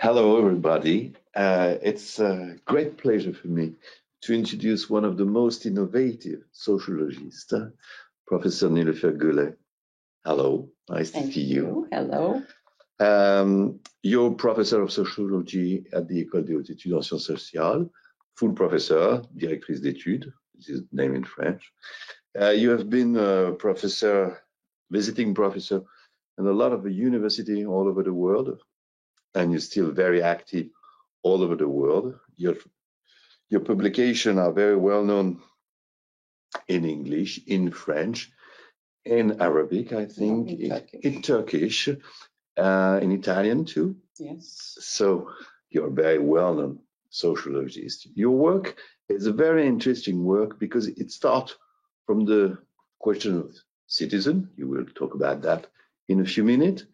Hello, everybody. It's a great pleasure for me to introduce one of the most innovative sociologists, Professor Nilufer Göle. Hello, nice to see you. Hello. You're professor of sociology at the École des Hautes Études en Sciences Sociales, full professor, directrice d'études, this is the name in French. You have been a professor, visiting professor, in a lot of the university all over the world, and you're still very active all over the world. Your publications are very well known in English, in French, in Arabic, I think, in Turkish, in Italian too. Yes. So you're a very well-known sociologist. Your work is a very interesting work because it starts from the question of citizen. You will talk about that in a few minutes,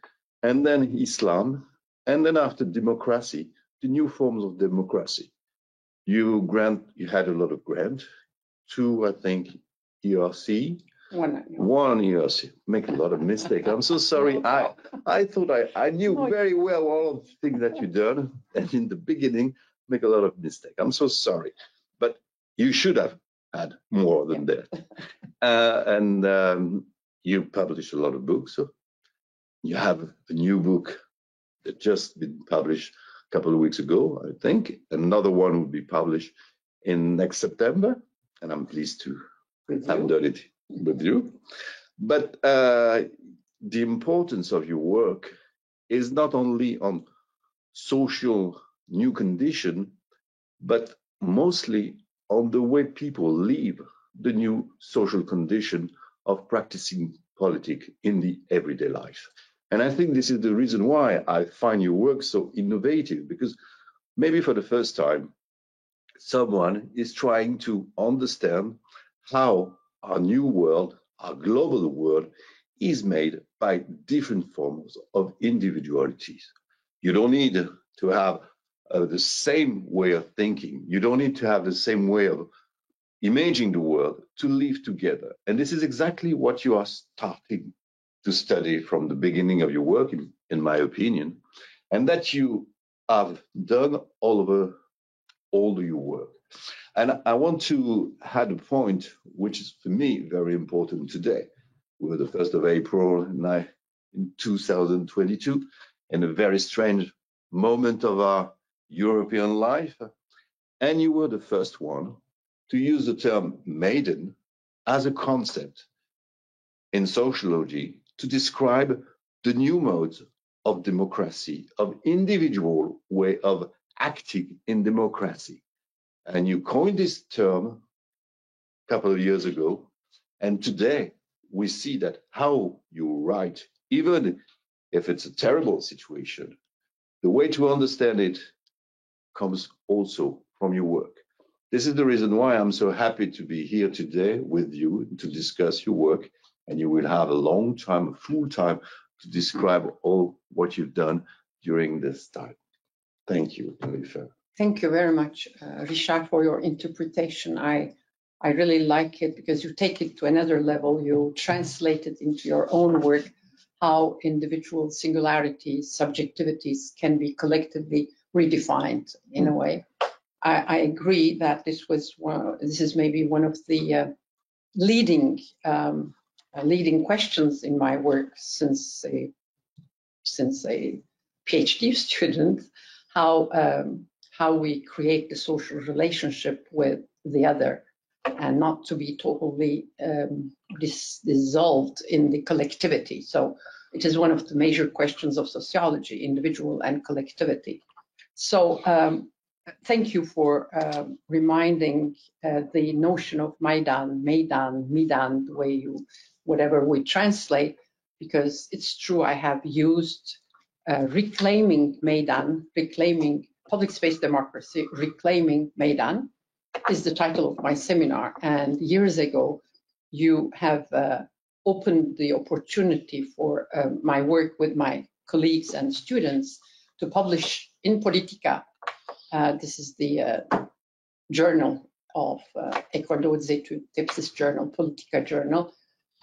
and then Islam, and then after democracy, the new forms of democracy. You had a lot of grant, 2, I think, ERC. One ERC. Make a lot of mistakes. I'm so sorry. I thought I knew very well all of the things that you've done, and in the beginning, make a lot of mistakes. I'm so sorry, but you should have had more than that. And you publish a lot of books. So you have a new book that just been published a couple of weeks ago, I think. Another one will be published in next September, and I'm pleased to have done it with you. But the importance of your work is not only on social new condition, but mostly on the way people live the new social condition of practicing politics in the everyday life. And I think this is the reason why I find your work so innovative, because maybe for the first time, someone is trying to understand how our new world, our global world, is made by different forms of individualities. You don't need to have the same way of thinking. You don't need to have the same way of imagining the world to live together. And this is exactly what you are starting to study from the beginning of your work, in my opinion, and that you have done all over all your work. And I want to add a point, which is for me very important today. We're the 1st of April in 2022, in a very strange moment of our European life. And you were the first one to use the term Maidan as a concept in sociology to describe the new modes of democracy, of individual way of acting in democracy. And you coined this term a couple of years ago, and today we see that how you write, even if it's a terrible situation, the way to understand it comes also from your work. This is the reason why I'm so happy to be here today with you to discuss your work, and you will have a long time, a full time, to describe all what you've done during this time. Thank you, Nilufer. Thank you very much, Richard, for your interpretation. I really like it because you take it to another level. You translate it into your own work, how individual singularities, subjectivities can be collectively redefined in a way. I agree that this is maybe one of the leading questions in my work since a PhD student, how we create the social relationship with the other and not to be totally dissolved in the collectivity. So it is one of the major questions of sociology, individual and collectivity. So thank you for reminding the notion of Midan, the way whatever we translate, because it's true, I have used reclaiming Maidan, reclaiming public space democracy, reclaiming Maidan is the title of my seminar. And years ago, you have opened the opportunity for my work with my colleagues and students to publish in Politica. This is the journal of École des Hautes Études, TEPSIS journal, Politica journal.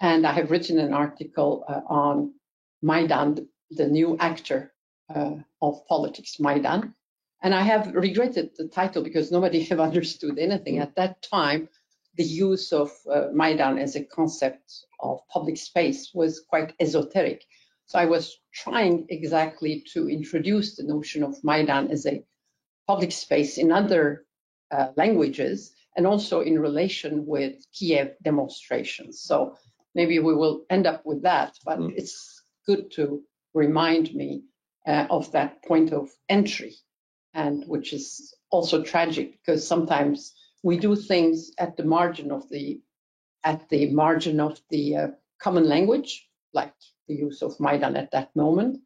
And I have written an article on Maidan, the new actor of politics, Maidan. And I have regretted the title because nobody have understood anything. At that time, the use of Maidan as a concept of public space was quite esoteric. So I was trying exactly to introduce the notion of Maidan as a public space in other languages and also in relation with Kiev demonstrations. So maybe we will end up with that, but it's good to remind me of that point of entry, and which is also tragic because sometimes we do things at the margin of the common language, like the use of Maidan at that moment,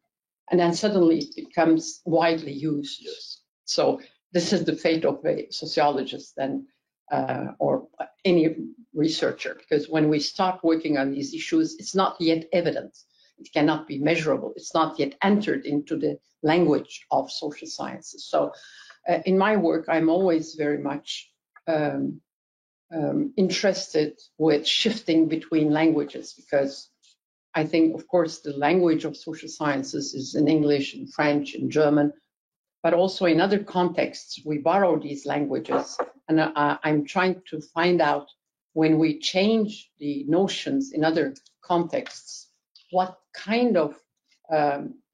and then suddenly it becomes widely used. Yes. So this is the fate of a sociologist then, or any researcher, because when we start working on these issues, it's not yet evident. It cannot be measurable. It's not yet entered into the language of social sciences. So in my work, I'm always very much interested with shifting between languages, because I think, of course, the language of social sciences is in English, in French, in German, but also in other contexts, we borrow these languages. And I'm trying to find out, when we change the notions in other contexts, what kind of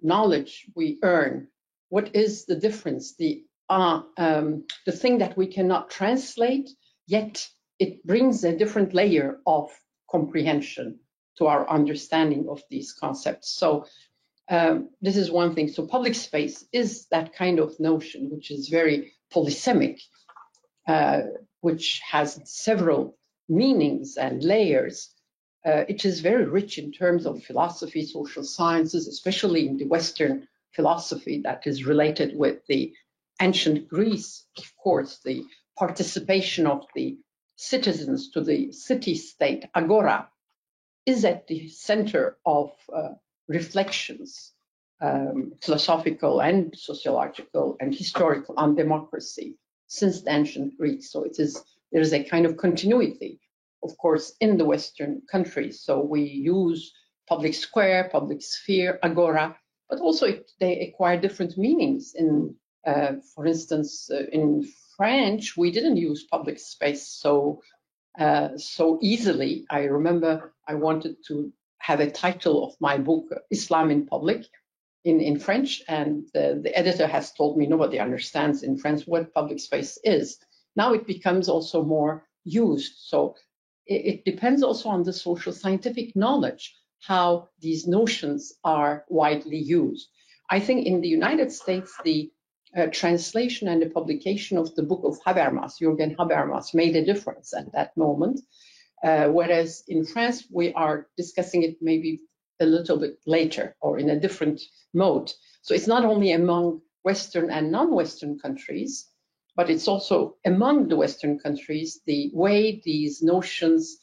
knowledge we earn. What is the difference? The thing that we cannot translate, yet it brings a different layer of comprehension to our understanding of these concepts. So this is one thing. So public space is that kind of notion, which is very polysemic, which has several meanings and layers. It is very rich in terms of philosophy, social sciences, especially in the Western philosophy that is related with the ancient Greece. Of course, the participation of the citizens to the city-state, agora, is at the center of reflections, philosophical and sociological and historical, on democracy since the ancient Greeks. So there is a kind of continuity, of course, in the Western countries. So we use public square, public sphere, agora, but also they acquire different meanings. For instance, in French, we didn't use public space so easily. I remember I wanted to have a title of my book, Islam in Public, in French, and the editor has told me nobody understands in French what public space is. Now it becomes also more used. So it depends also on the social scientific knowledge, how these notions are widely used. I think in the United States, the translation and the publication of the book of Habermas, Jürgen Habermas, made a difference at that moment. Whereas in France, we are discussing it maybe a little bit later or in a different mode. So it's not only among Western and non-Western countries, but it's also among the Western countries, the way these notions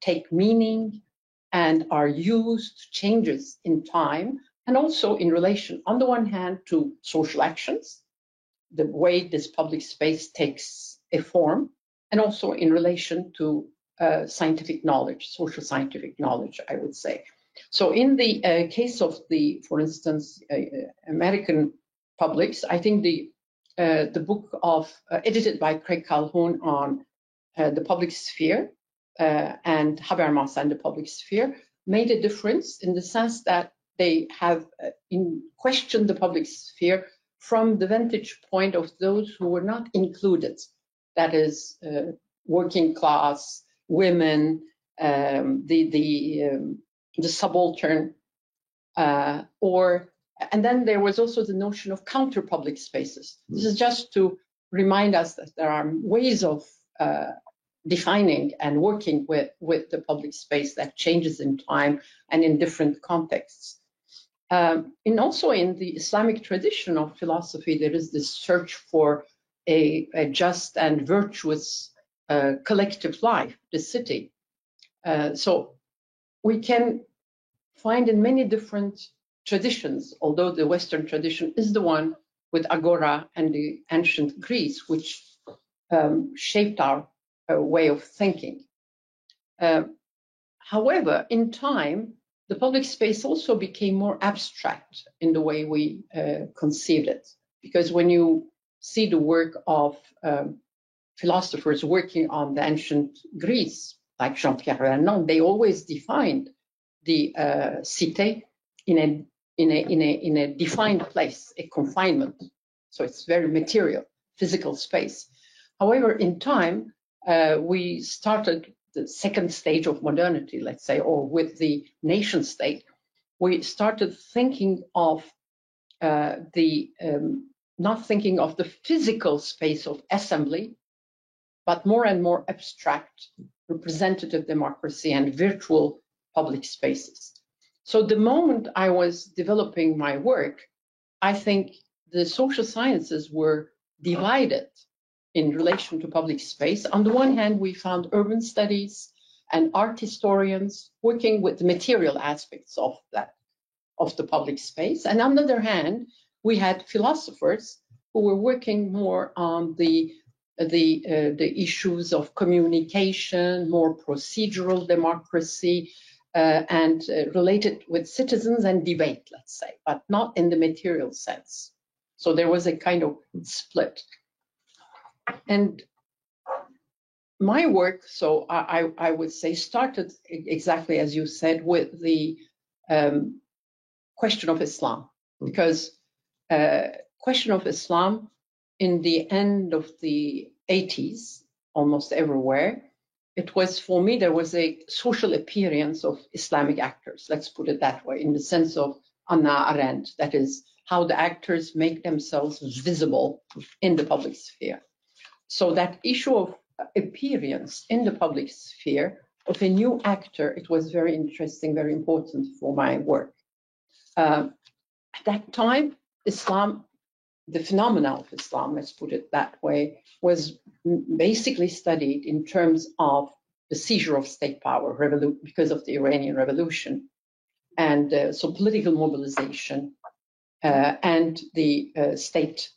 take meaning and are used changes in time, and also in relation, on the one hand, to social actions, the way this public space takes a form, and also in relation to scientific knowledge, social scientific knowledge, I would say. So in the case of the, for instance, American publics, I think the book of edited by Craig Calhoun on the public sphere and Habermas and the public sphere made a difference in the sense that they have questioned the public sphere from the vantage point of those who were not included, that is, working class, women, the subaltern, and then there was also the notion of counter public spaces. This is just to remind us that there are ways of defining and working with the public space that changes in time and in different contexts. And also in the Islamic tradition of philosophy, there is this search for a just and virtuous collective life, the city. So we can find in many different traditions, although the Western tradition is the one with agora and the ancient Greece, which shaped our way of thinking. However, in time, the public space also became more abstract in the way we conceived it. Because when you see the work of philosophers working on the ancient Greece, like Jean-Pierre Vernant, they always defined the cité in a defined place, a confinement. So it's very material, physical space. However, in time, we started the second stage of modernity, let's say, or with the nation state, we started thinking of not thinking of the physical space of assembly, but more and more abstract representative democracy and virtual public spaces. So the moment I was developing my work, I think the social sciences were divided in relation to public space. On the one hand, we found urban studies and art historians working with the material aspects of that, of the public space. And on the other hand, we had philosophers who were working more on the issues of communication, more procedural democracy, and related with citizens and debate, let's say, but not in the material sense. So there was a kind of split. And my work, so I would say, started exactly as you said with the question of Islam, because question of Islam in the end of the 80s, almost everywhere, it was, for me, there was a social appearance of Islamic actors, let's put it that way, in the sense of Hannah Arendt, that is, how the actors make themselves visible in the public sphere. So that issue of appearance in the public sphere of a new actor, it was very interesting, very important for my work. At that time, Islam, the phenomena of Islam, let's put it that way, was basically studied in terms of the seizure of state power because of the Iranian Revolution. And so political mobilization and the state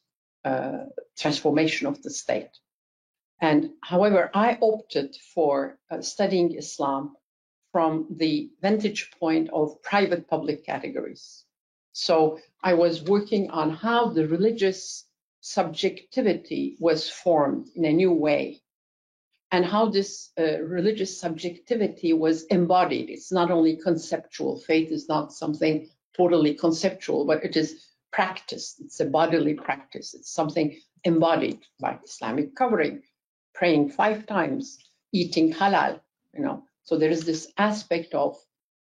transformation of the state. And however, I opted for studying Islam from the vantage point of private-public categories. So I was working on how the religious subjectivity was formed in a new way, and how this religious subjectivity was embodied. It's not only conceptual. Faith is not something totally conceptual, but it is practiced. It's a bodily practice. It's something embodied, like Islamic covering, praying 5 times, eating halal, you know. So there is this aspect of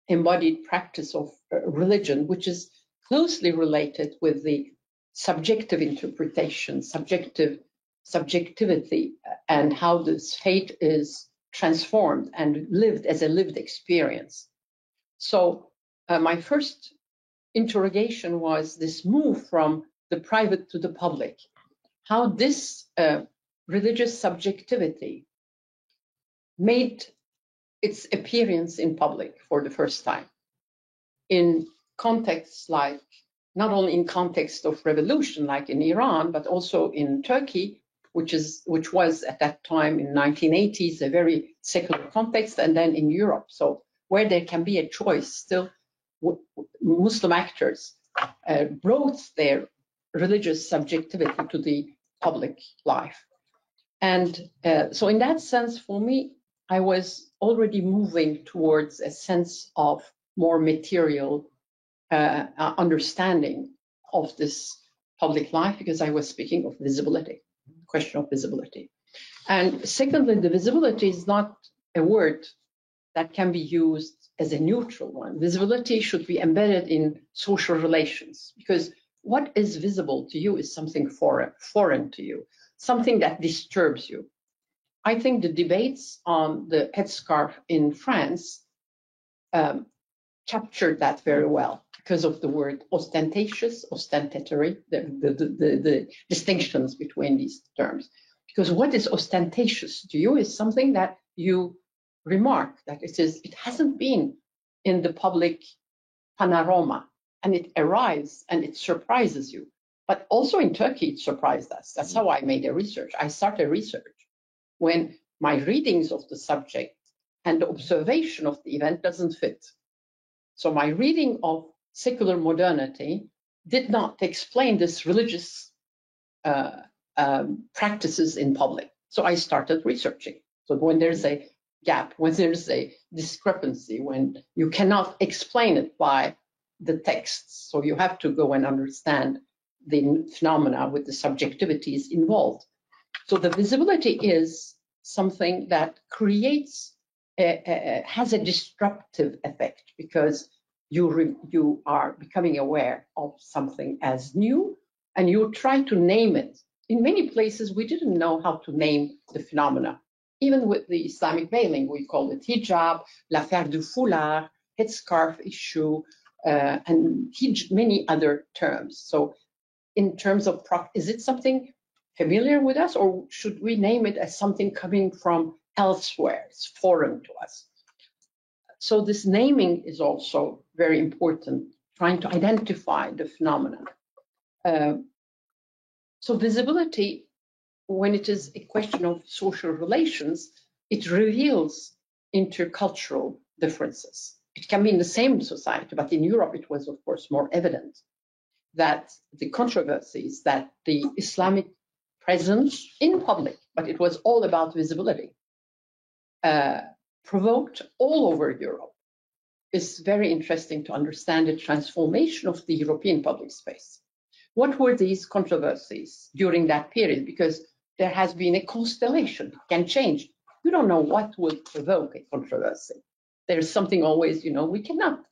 embodied practice of religion, which is closely related with the subjective interpretation, subjectivity, and how this faith is transformed and lived as a lived experience. So my first interrogation was this move from the private to the public, how this religious subjectivity made its appearance in public for the first time in contexts like, not only in context of revolution like in Iran, but also in Turkey, which was at that time in 1980s a very secular context, and then in Europe. So where there can be a choice, still Muslim actors brought their religious subjectivity to the public life. And so in that sense, for me, I was already moving towards a sense of more material understanding of this public life, because I was speaking of visibility, question of visibility. And secondly, the visibility is not a word that can be used as a neutral one. Visibility should be embedded in social relations, because what is visible to you is something foreign to you, something that disturbs you. I think the debates on the headscarf in France captured that very well because of the word ostentatious, ostentatory, the distinctions between these terms. Because what is ostentatious to you is something that you remark, that it hasn't been in the public panorama, and it arrives and it surprises you. But also in Turkey, it surprised us. That's how I made a research. I started research when my readings of the subject and the observation of the event doesn't fit. So my reading of secular modernity did not explain this religious practices in public. So I started researching. So when there's a gap, when there's a discrepancy, when you cannot explain it by the texts, so you have to go and understand the phenomena with the subjectivities involved. So the visibility is something that creates, has a disruptive effect, because you are becoming aware of something as new, and you try to name it. In many places, we didn't know how to name the phenomena. Even with the Islamic veiling, we call it hijab, l'affaire du foulard, headscarf issue, and many other terms. So in terms of, is it something familiar with us, or should we name it as something coming from elsewhere? It's foreign to us. So this naming is also very important, trying to identify the phenomenon. So visibility, when it is a question of social relations, it reveals intercultural differences. It can be in the same society, but in Europe it was, of course, more evident that the controversies that the Islamic presence in public, but it was all about visibility, provoked all over Europe. It's very interesting to understand the transformation of the European public space. What were these controversies during that period? Because there has been a constellation, it can change. You don't know what will provoke a controversy. There's something always, we cannot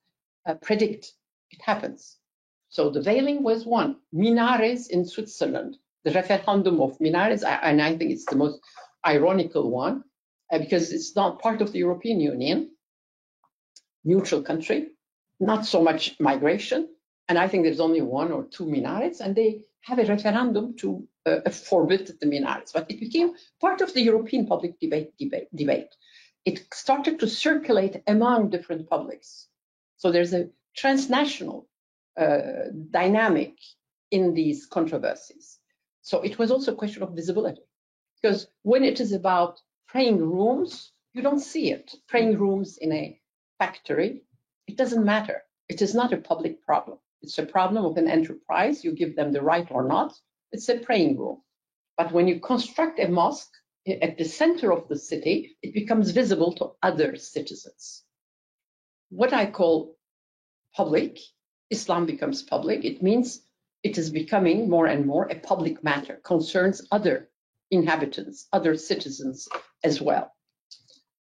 predict. It happens. So the veiling was one. Minorities in Switzerland, the referendum of minorities, and I think it's the most ironical one, because it's not part of the European Union, neutral country, not so much migration, and I think there's only one or two minorities, and they have a referendum to forbid the minorities. But it became part of the European public debate. It started to circulate among different publics. So there's a transnational dynamic in these controversies. So it was also a question of visibility, because when it is about praying rooms, you don't see it. Praying rooms in a factory, it doesn't matter. It is not a public problem. It's a problem of an enterprise. You give them the right or not. It's a praying room. But when you construct a mosque at the center of the city, it becomes visible to other citizens. What I call public, Islam becomes public. It means it is becoming more and more a public matter, concerns other inhabitants, other citizens as well.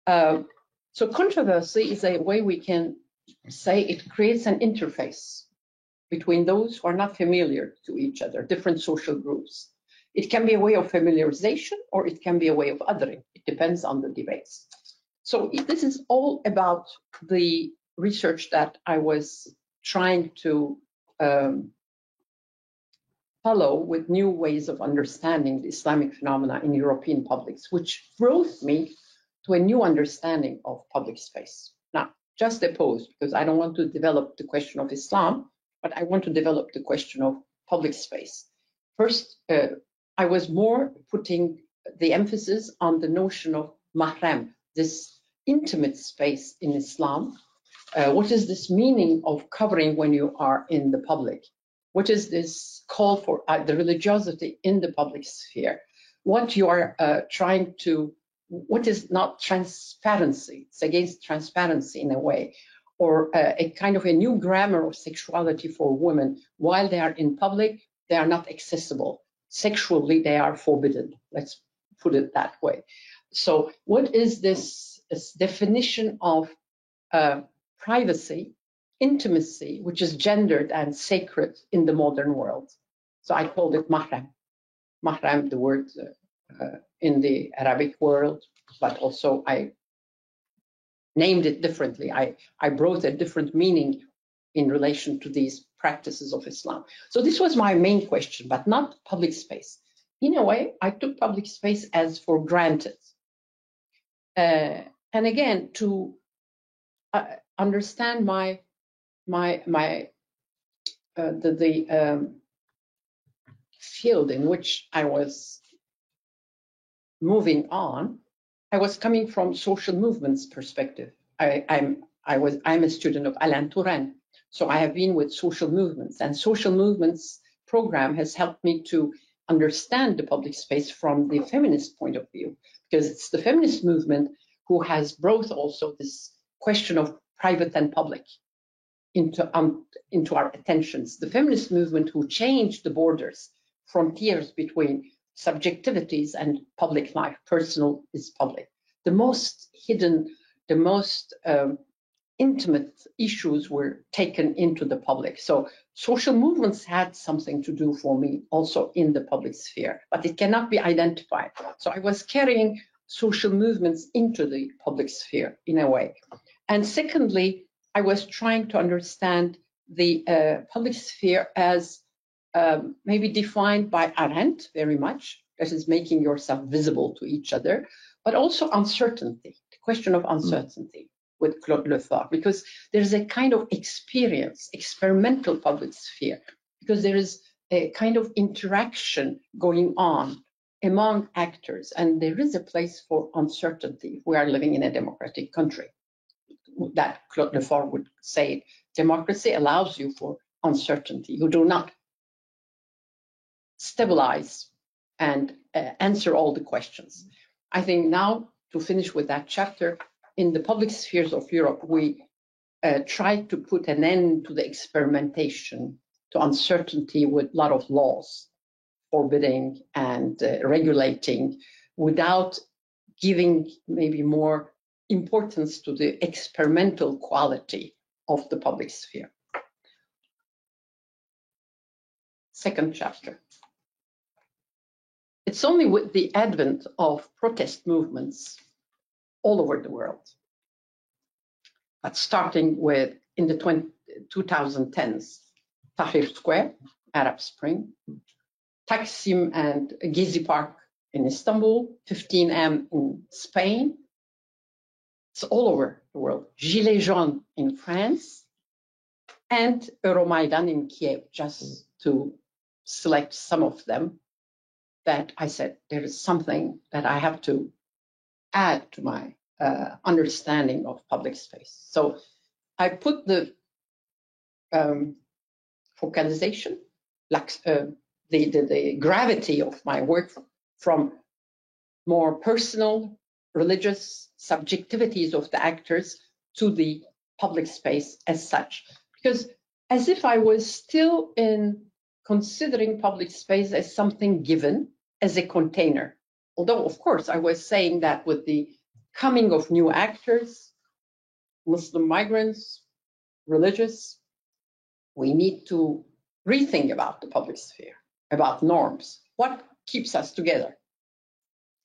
So controversy is a way we can say it creates an interface between those who are not familiar to each other, different social groups. It can be a way of familiarization, or it can be a way of othering. It depends on the debates. So this is all about the research that I was trying to follow with new ways of understanding the Islamic phenomena in European publics, which brought me to a new understanding of public space. Now, just a pause, because I don't want to develop the question of Islam, but I want to develop the question of public space. First, I was more putting the emphasis on the notion of mahram, this intimate space in Islam. What is this meaning of covering when you are in the public? What is this call for the religiosity in the public sphere? What you are trying to, what is not transparency? It's against transparency in a way, or a kind of a new grammar of sexuality for women. While they are in public, they are not accessible. Sexually, they are forbidden. Let's put it that way. So what is this definition of privacy, intimacy, which is gendered and sacred in the modern world? So I called it mahram. Mahram, the word in the Arabic world, but also I named it differently. I brought a different meaning in relation to these practices of Islam. So this was my main question, but not public space. In a way, I took public space as for granted. And again, to understand the field in which I was moving on, I was coming from social movements perspective. I'm I'm a student of Alain Touraine, so I have been with social movements, and social movements program has helped me to understand the public space from the feminist point of view, because it's the feminist movement who has brought also this question of private and public into our attentions. The feminist movement who changed the borders, frontiers between subjectivities and public life. Personal is public. The most hidden, the most intimate issues were taken into the public. So social movements had something to do for me also in the public sphere, but it cannot be identified. So I was carrying social movements into the public sphere in a way. And secondly, I was trying to understand the public sphere as maybe defined by Arendt very much, that is making yourself visible to each other, but also uncertainty, the question of uncertainty with Claude Lefort, because there's a kind of experience, experimental public sphere, because there is a kind of interaction going on among actors, and there is a place for uncertainty. We are living in a democratic country. That Claude Lefort would say, democracy allows you for uncertainty. You do not stabilize and answer all the questions. I think now, to finish with that chapter, in the public spheres of Europe, we try to put an end to the experimentation, to uncertainty with a lot of laws, forbidding and regulating, without giving maybe more importance to the experimental quality of the public sphere. Second chapter. It's only with the advent of protest movements all over the world, but starting with in the 2010s, Tahrir Square, Arab Spring, Taksim and Gezi Park in Istanbul, 15M in Spain. It's all over the world. Gilets jaunes in France, and EuroMaidan in Kiev, just to select some of them that I said there is something that I have to add to my understanding of public space. So I put the focalization, like the gravity of my work from more personal, religious subjectivities of the actors to the public space as such. Because as if I was still in considering public space as something given, as a container. Although, of course, I was saying that with the coming of new actors, Muslim migrants, religious, we need to rethink about the public sphere, about norms. What keeps us together?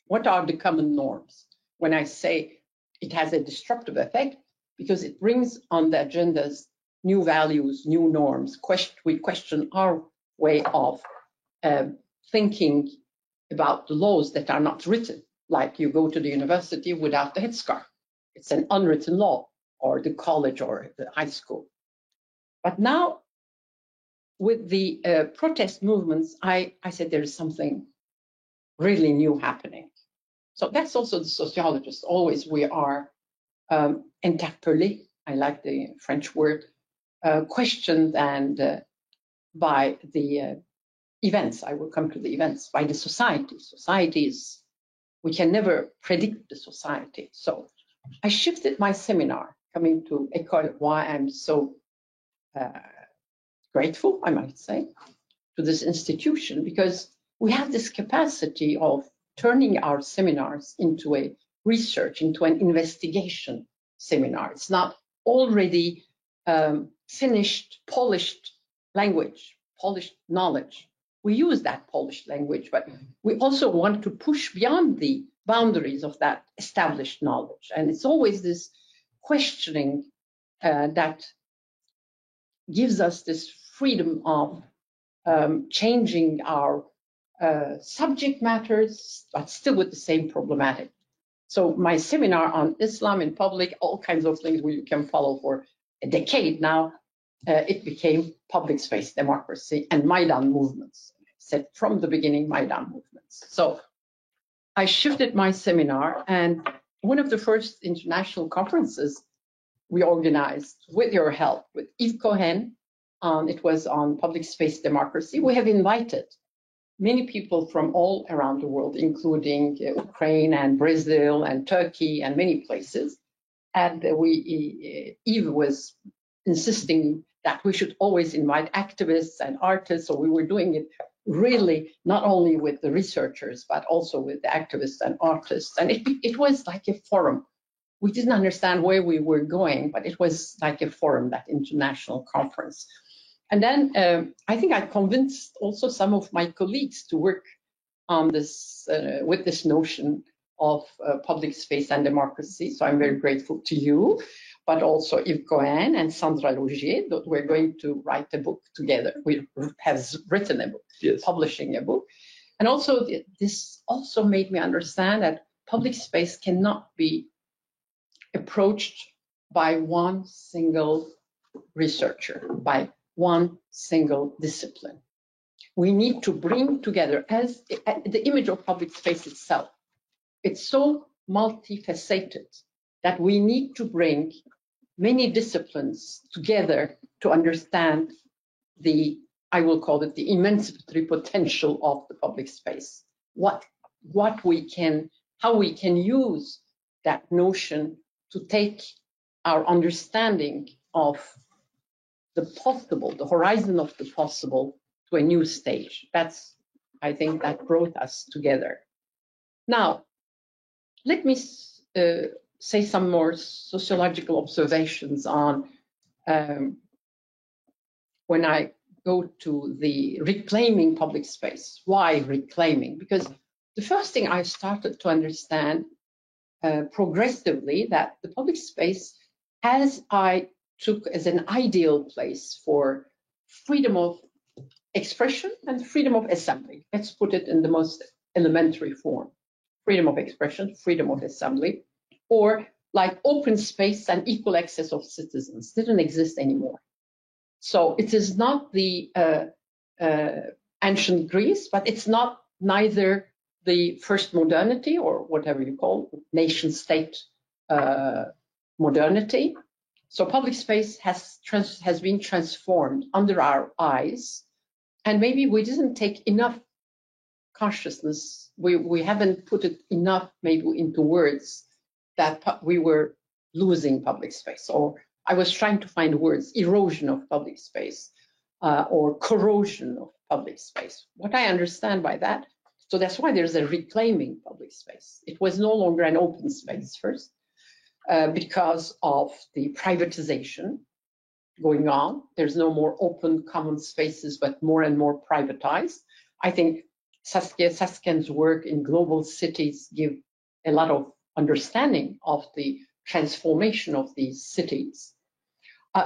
What are the common norms? When I say it has a disruptive effect, because it brings on the agendas new values, new norms. We question our way of thinking about the laws that are not written, like you go to the university without the headscarf. It's an unwritten law, or the college or the high school. But now, with the protest movements, I said there is something really new happening. So that's also the sociologist. Always we are interpellé, I like the French word, questioned and by the events. I will come to the events, by the society. Societies, we can never predict the society. So I shifted my seminar, coming to École, why I'm so grateful, I might say, to this institution, because we have this capacity of turning our seminars into a research, into an investigation seminar. It's not already finished, polished language, polished knowledge. We use that polished language, but we also want to push beyond the boundaries of that established knowledge. And it's always this questioning that gives us this freedom of changing our subject matters, but still with the same problematic. So my seminar on Islam in public, all kinds of things we can follow for a decade now, it became public space democracy and Maidan movements. Said from the beginning, Maidan movements. So I shifted my seminar, and one of the first international conferences we organized, with your help, with Yves Cohen. It was on public space democracy. We have invited many people from all around the world, including Ukraine and Brazil and Turkey and many places. And Yves was insisting that we should always invite activists and artists. So we were doing it really not only with the researchers, but also with the activists and artists. And it was like a forum. We didn't understand where we were going, but it was like a forum, that international conference. And then I think I convinced also some of my colleagues to work on this, with this notion of public space and democracy. So I'm very grateful to you, but also Yves Cohen and Sandra Logier, that we're going to write a book together. We have written a book, yes, publishing a book. And also this also made me understand that public space cannot be approached by one single researcher, by one single discipline. We need to bring together, as the image of public space itself, it's so multifaceted that we need to bring many disciplines together to understand the, I will call it the emancipatory potential of the public space. How we can use that notion to take our understanding of the possible, the horizon of the possible, to a new stage. That's, I think, that brought us together. Now, let me say some more sociological observations on when I go to the reclaiming public space. Why reclaiming? Because the first thing I started to understand progressively, that the public space, as I took as an ideal place for freedom of expression and freedom of assembly. Let's put it in the most elementary form. Freedom of expression, freedom of assembly, or like open space and equal access of citizens didn't exist anymore. So it is not the ancient Greece, but it's not neither the first modernity or whatever you call it, nation state modernity. So public space has been transformed under our eyes, and maybe we didn't take enough consciousness. We haven't put it enough maybe into words that we were losing public space, or I was trying to find words, erosion of public space or corrosion of public space. What I understand by that, so that's why there's a reclaiming public space. It was no longer an open space first because of the privatization going on. There's no more open common spaces, but more and more privatized. I think Saskia Sasken's work in global cities give a lot of understanding of the transformation of these cities.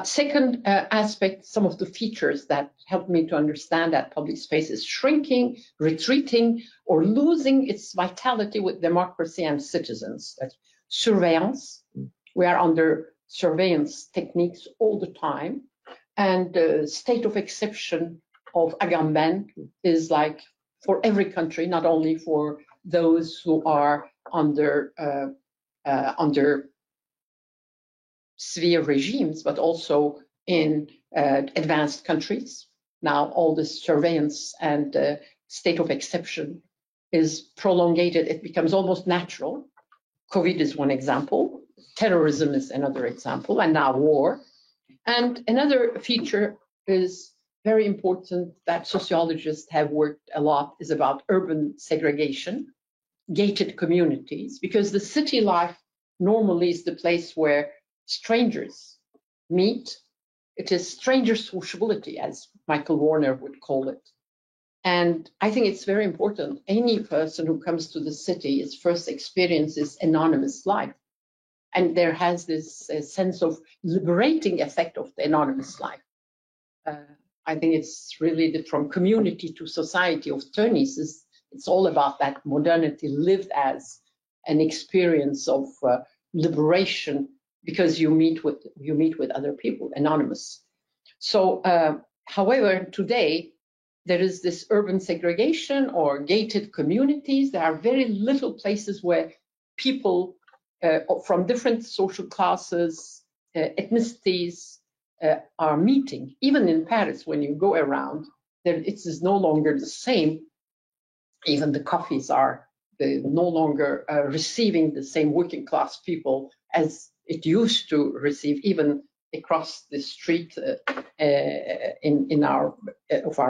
Second aspect, some of the features that helped me to understand that public space is shrinking, retreating, or losing its vitality with democracy and citizens. That's surveillance. We are under surveillance techniques all the time. And the state of exception of Agamben is like for every country, not only for those who are under severe regimes, but also in advanced countries. Now all this surveillance and state of exception is prolongated. It becomes almost natural. COVID is one example. Terrorism is another example, and now war. And another feature is very important that sociologists have worked a lot is about urban segregation, gated communities, because the city life normally is the place where strangers meet. It is stranger sociability, as Michael Warner would call it. And I think it's very important. Any person who comes to the city, his first experience is anonymous life. And there has this sense of liberating effect of the anonymous life. I think it's really from community to society of Tönnies. It's all about that modernity lived as an experience of liberation, because you meet with other people, anonymous. So, however, today there is this urban segregation or gated communities. There are very little places where people from different social classes, ethnicities are meeting. Even in Paris, when you go around, it is no longer the same. Even the coffees are no longer receiving the same working class people as it used to receive, even across the street in our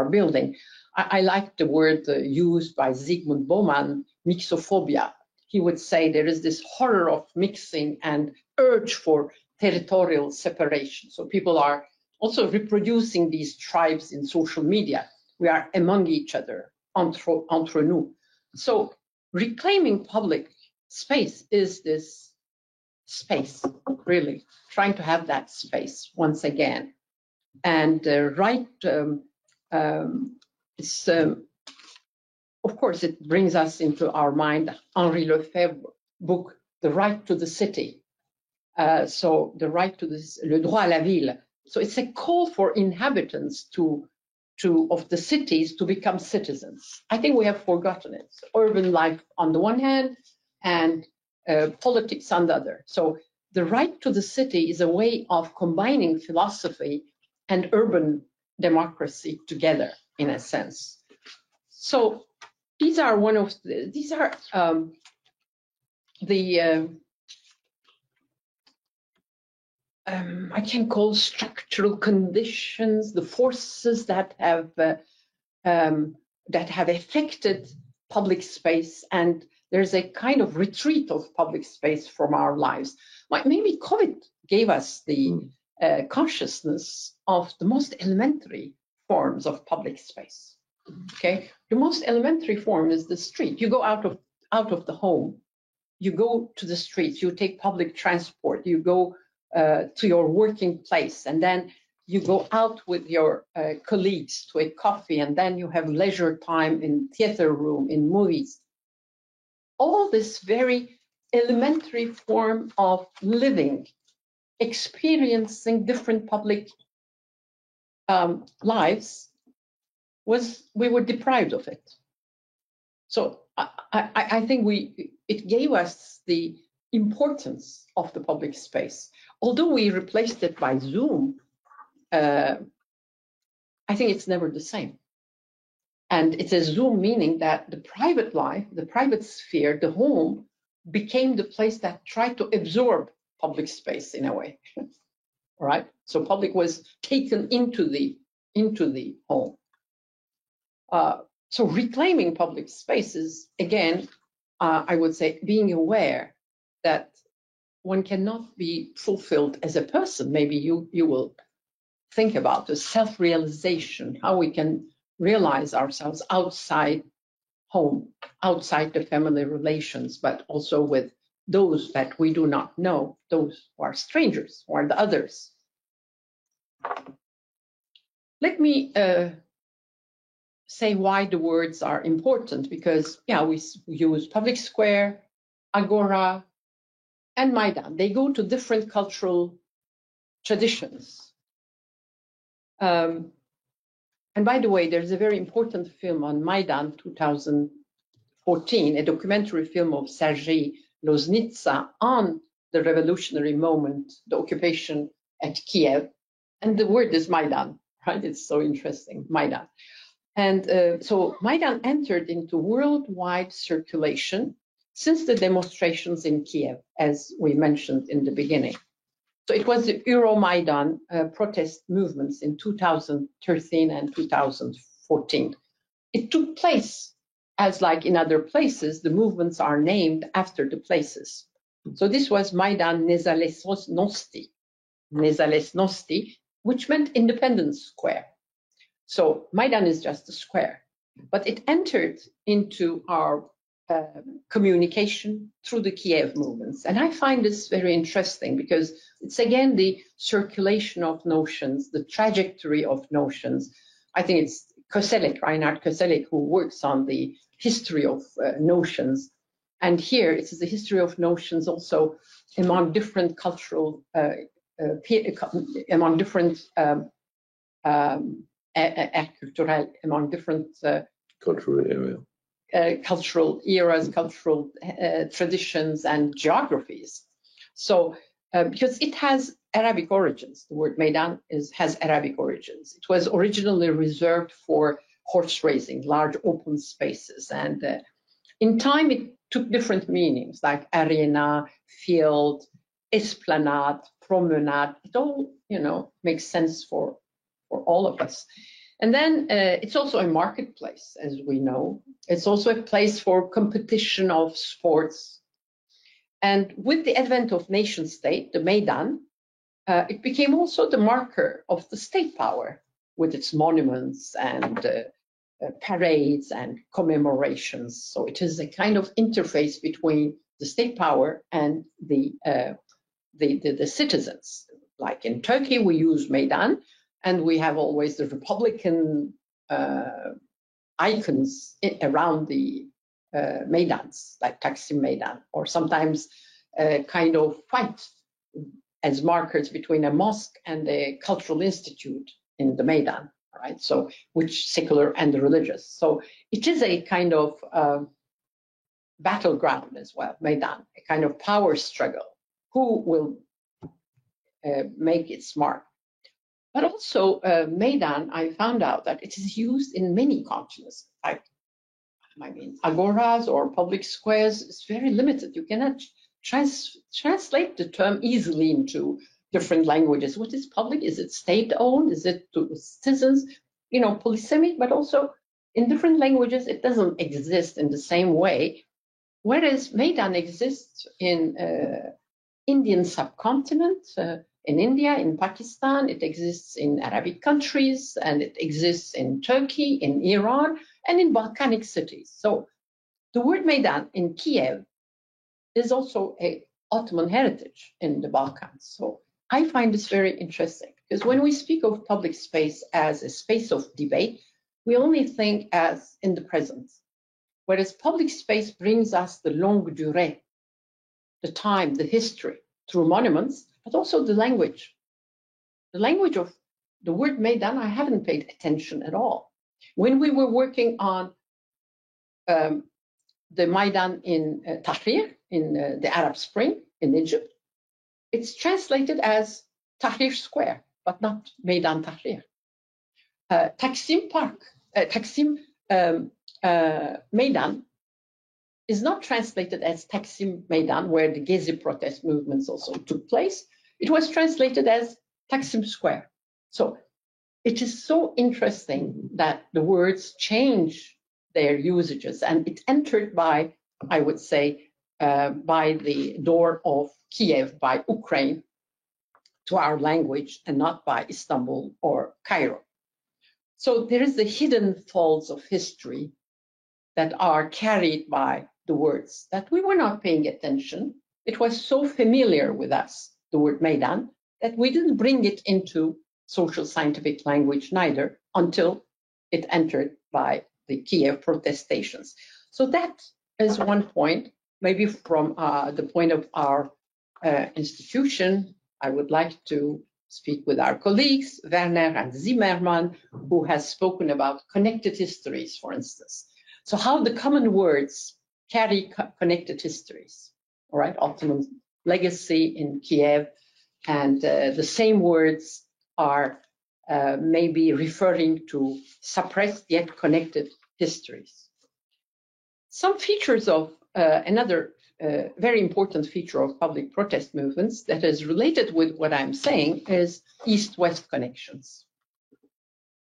building. I like the word used by Zygmunt Bauman, mixophobia. He would say there is this horror of mixing and urge for territorial separation. So people are also reproducing these tribes in social media. We are among each other, entre nous. So reclaiming public space is this space, really, trying to have that space once again. And of course, it brings us into our mind Henri Lefebvre's book, The Right to the City. So the right to this, le droit à la ville. So it's a call for inhabitants of the cities to become citizens. I think we have forgotten it. Urban life on the one hand and politics on the other. So the right to the city is a way of combining philosophy and urban democracy together, in a sense. So these are I can call structural conditions, the forces that have affected public space, and there's a kind of retreat of public space from our lives. Maybe COVID gave us the consciousness of the most elementary forms of public space. Okay, the most elementary form is the street. You go out of the home, you go to the streets, you take public transport, you go to your working place, and then you go out with your colleagues to a coffee, and then you have leisure time in theater room, in movies. All this very elementary form of living, experiencing different public lives, we were deprived of it. So I think it gave us the importance of the public space. Although we replaced it by Zoom, I think it's never the same. And it's a Zoom meaning that the private life, the private sphere, the home became the place that tried to absorb public space in a way. All right. So public was taken into the home. So reclaiming public spaces, again, I would say being aware that one cannot be fulfilled as a person. Maybe you will think about the self-realization, how we can realize ourselves outside home, outside the family relations, but also with those that we do not know, those who are strangers, who are the others. Let me say why the words are important, because we use public square, agora, and Maidan. They go to different cultural traditions. And by the way, there's a very important film on Maidan 2014, a documentary film of Sergei Loznitsa on the revolutionary moment, the occupation at Kiev. And the word is Maidan, right? It's so interesting, Maidan. And so Maidan entered into worldwide circulation since the demonstrations in Kiev, as we mentioned in the beginning. So it was the EuroMaidan protest movements in 2013 and 2014. It took place, as like in other places, the movements are named after the places. So this was Maidan Nezalezhnosti, which meant Independence Square. So Maidan is just a square, but it entered into our communication through the Kiev movements. And I find this very interesting because it's again the circulation of notions, the trajectory of notions. I think it's Reinhard Koselleck, who works on the history of notions. And here it is the history of notions also among different cultural, among different among different cultural area. Cultural eras, cultural traditions, and geographies. So because it has Arabic origins. The word Maidan has Arabic origins. It was originally reserved for horse racing, large open spaces. And in time, it took different meanings, like arena, field, esplanade, promenade. It all, makes sense for all of us. And then it's also a marketplace, as we know. It's also a place for competition of sports. And with the advent of nation state, the Maidan, it became also the marker of the state power with its monuments and parades and commemorations. So it is a kind of interface between the state power and the citizens. Like in Turkey, we use Maidan, and we have always the Republican icons around the Maidans, like Taksim Maidan, or sometimes kind of fight as markers between a mosque and a cultural institute in the Maidan, right? So, which secular and religious. So it is a kind of battleground as well, Maidan, a kind of power struggle. Who will make its mark? But also, Maidan, I found out that it is used in many continents. Agoras or public squares is very limited. You cannot translate the term easily into different languages. What is public? Is it state-owned? Is it to citizens? Polysemic, but also in different languages, it doesn't exist in the same way. Whereas Maidan exists in Indian subcontinent, in India, in Pakistan, it exists in Arabic countries, and it exists in Turkey, in Iran, and in Balkanic cities. So the word Maidan in Kiev is also an Ottoman heritage in the Balkans. So I find this very interesting, because when we speak of public space as a space of debate, we only think as in the present, whereas public space brings us the longue durée, the time, the history, through monuments, but also the language. The language of the word Maidan, I haven't paid attention at all. When we were working on the Maidan in Tahrir, in the Arab Spring in Egypt, it's translated as Tahrir Square, but not Maidan Tahrir. Taksim Park, Taksim Maidan is not translated as Taksim Maidan, where the Gezi protest movements also took place. It was translated as Taksim Square. So it is so interesting that the words change their usages, and it entered by, I would say, by the door of Kiev, by Ukraine, to our language, and not by Istanbul or Cairo. So there is the hidden folds of history that are carried by the words that we were not paying attention. It was so familiar with us, the word Maidan, that we didn't bring it into social scientific language neither until it entered by the Kiev protestations. So that is one point. Maybe from the point of our institution, I would like to speak with our colleagues, Werner and Zimmermann, who has spoken about connected histories, for instance. So how the common words carry connected histories, all right? Ottoman legacy in Kiev, and the same words are maybe referring to suppressed yet connected histories. Some features of another very important feature of public protest movements that is related with what I'm saying is East-West connections.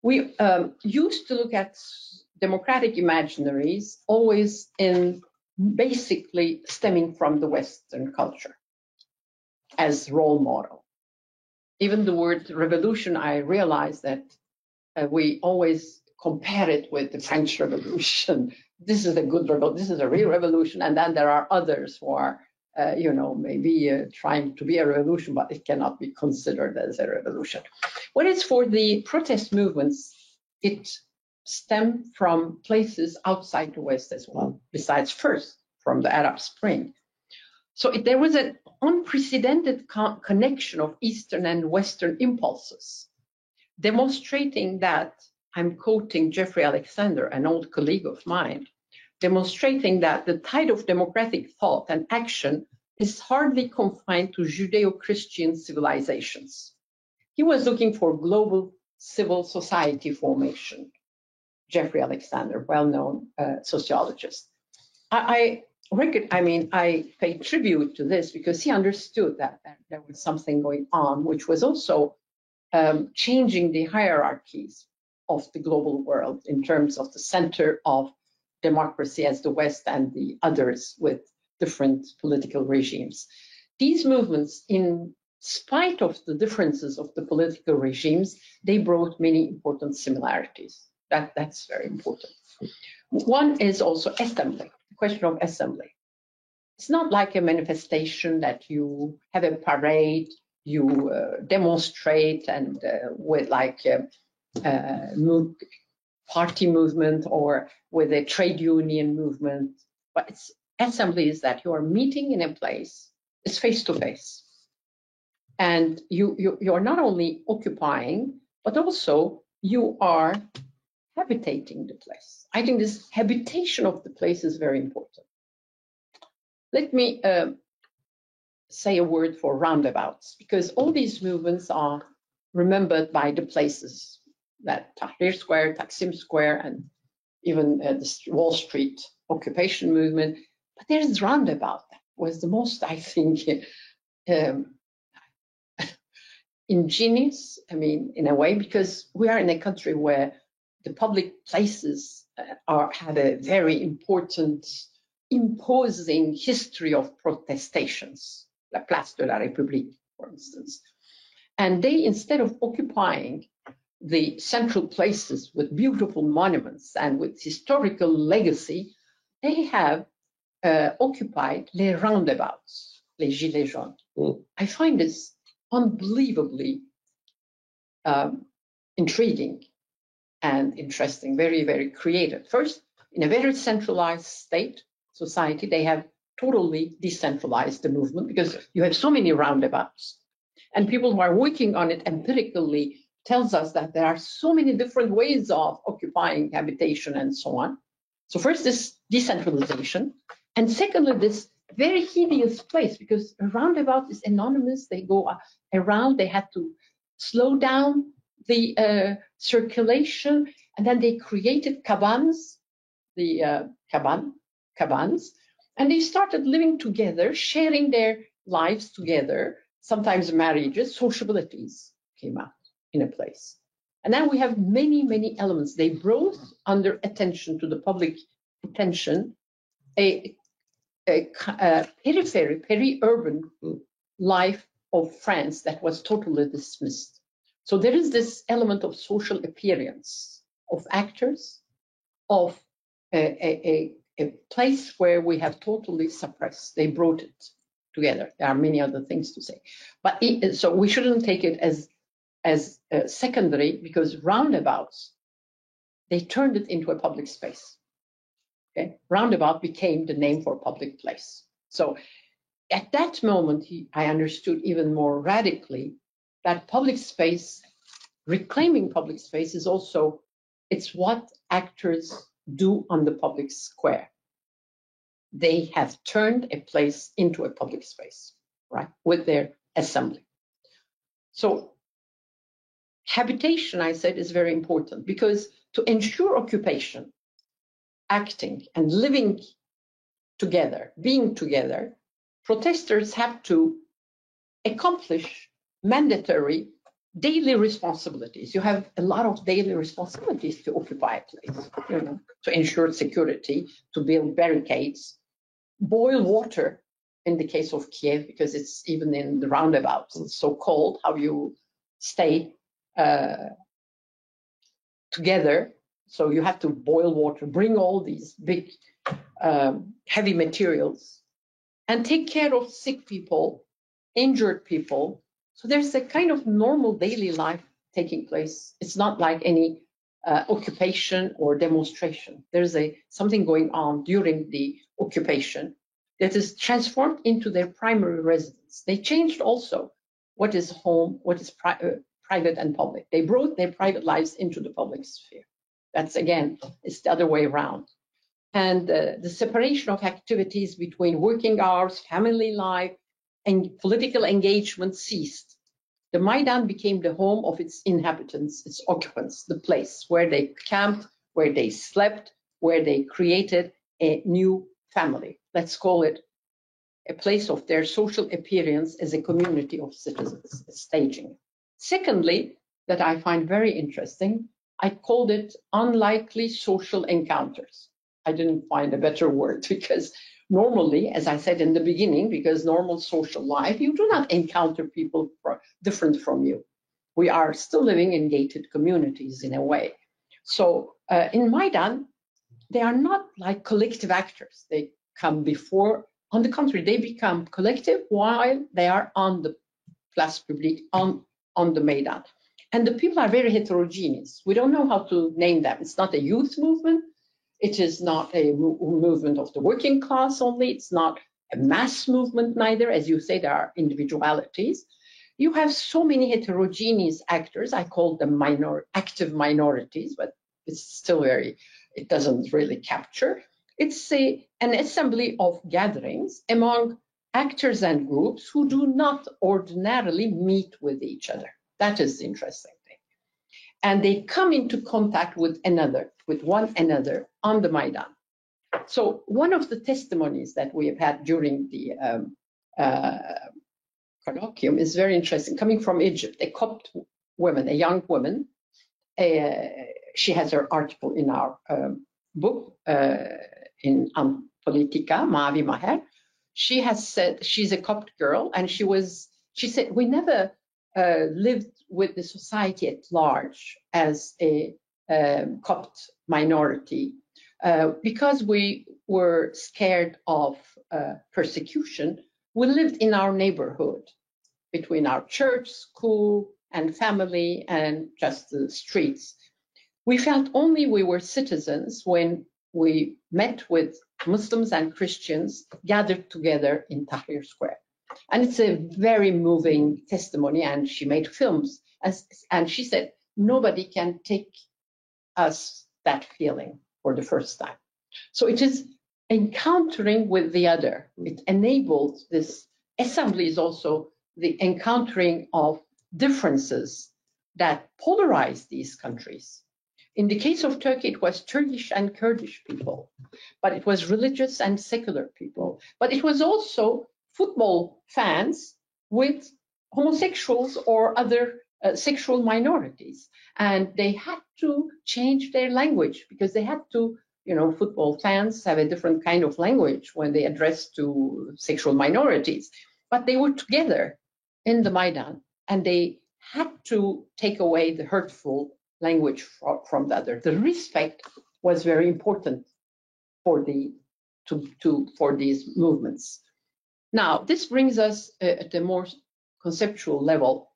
We used to look at democratic imaginaries always in basically stemming from the Western culture as role model. Even the word revolution, I realized that we always compare it with the French Revolution. This is a good revolution, this is a real revolution, and then there are others who are, maybe trying to be a revolution, but it cannot be considered as a revolution. Whereas for the protest movements, it stemmed from places outside the West as well, besides first from the Arab Spring. So there was an unprecedented connection of Eastern and Western impulses, demonstrating that, I'm quoting Jeffrey Alexander, an old colleague of mine, demonstrating that the tide of democratic thought and action is hardly confined to Judeo-Christian civilizations. He was looking for global civil society formation. Jeffrey Alexander, well-known sociologist. I pay tribute to this because he understood that there was something going on, which was also changing the hierarchies of the global world in terms of the center of democracy as the West and the others with different political regimes. These movements, in spite of the differences of the political regimes, they brought many important similarities. That's very important. One is also assembly, the question of assembly. It's not like a manifestation that you have a parade, you demonstrate and with like party movement or with a trade union movement. But it's assembly is that you are meeting in a place, it's face to face. And you are not only occupying, but also you are habitating the place. I think this habitation of the place is very important. Let me say a word for roundabouts, because all these movements are remembered by the places, that Tahrir Square, Taksim Square, and even the Wall Street occupation movement. But there is roundabout that was the most, I think, ingenious, in a way, because we are in a country where the public places have a very important, imposing history of protestations, La Place de la République, for instance. And they, instead of occupying the central places with beautiful monuments and with historical legacy, they have occupied les roundabouts, les gilets jaunes. I find this unbelievably intriguing and interesting, very, very creative. First, in a very centralized state, society, they have totally decentralized the movement because you have so many roundabouts. And people who are working on it empirically tells us that there are so many different ways of occupying habitation and so on. So first, this decentralization. And secondly, this very hideous place, because a roundabout is anonymous. They go around, they have to slow down the circulation, and then they created cabans, the cabans, and they started living together, sharing their lives together, sometimes marriages, sociabilities came out in a place. And then we have many, many elements. They brought under attention to the public attention a periphery, peri-urban life of France that was totally dismissed. So there is this element of social appearance, of actors, of a place where we have totally suppressed. They brought it together. There are many other things to say. But so we shouldn't take it as secondary, because roundabouts, they turned it into a public space. Okay? Roundabout became the name for public place. So at that moment, I understood even more radically that public space, reclaiming public space is also, it's what actors do on the public square. They have turned a place into a public space, right, with their assembly. So habitation, I said, is very important, because to ensure occupation, acting and living together, being together, protesters have to accomplish mandatory daily responsibilities. You have a lot of daily responsibilities to occupy a place, to ensure security, to build barricades, boil water in the case of Kiev, because it's even in the roundabouts, it's so cold, how you stay together. So you have to boil water, bring all these big heavy materials, and take care of sick people, injured people. So there's a kind of normal daily life taking place. It's not like any occupation or demonstration. There's something going on during the occupation that is transformed into their primary residence. They changed also what is home, what is private and public. They brought their private lives into the public sphere. That's, again, it's the other way around. and the separation of activities between working hours, family life, and political engagement ceased. The Maidan became the home of its inhabitants, its occupants, the place where they camped, where they slept, where they created a new family. Let's call it a place of their social appearance as a community of citizens, staging. Secondly, that I find very interesting, I called it unlikely social encounters. I didn't find a better word because normally, as I said in the beginning, because normal social life, you do not encounter people different from you. We are still living in gated communities in a way. So in Maidan, they are not like collective actors. They come before, on the contrary, they become collective while they are on the place publique, on the Maidan. And the people are very heterogeneous. We don't know how to name them. It's not a youth movement. It is not a movement of the working class only. It's not a mass movement neither. As you say, there are individualities. You have so many heterogeneous actors. I call them active minorities, but it's still it doesn't really capture. It's an assembly of gatherings among actors and groups who do not ordinarily meet with each other. That is the interesting thing. And they come into contact with one another on the Maidan. So one of the testimonies that we have had during the colloquium is very interesting, coming from Egypt, a Copt woman, a young woman. She has her article in our book, in Politica, Mavi Maher. She has said, she's a Copt girl, and she said, we never lived with the society at large as a Copt minority because we were scared of persecution. We lived in our neighborhood between our church, school, and family, and just the streets. We felt only we were citizens when we met with Muslims and Christians gathered together in Tahrir Square. And it's a very moving testimony, and she made films. And she said, nobody can take us that feeling for the first time. So it is encountering with the other. It enables this assembly is also the encountering of differences that polarize these countries. In the case of Turkey, it was Turkish and Kurdish people, but it was religious and secular people. But it was also football fans with homosexuals or other sexual minorities. And they had to change their language because they had to, football fans have a different kind of language when they address to sexual minorities. But they were together in the Maidan, and they had to take away the hurtful language from the other. The respect was very important for these movements. Now, this brings us at a more conceptual level.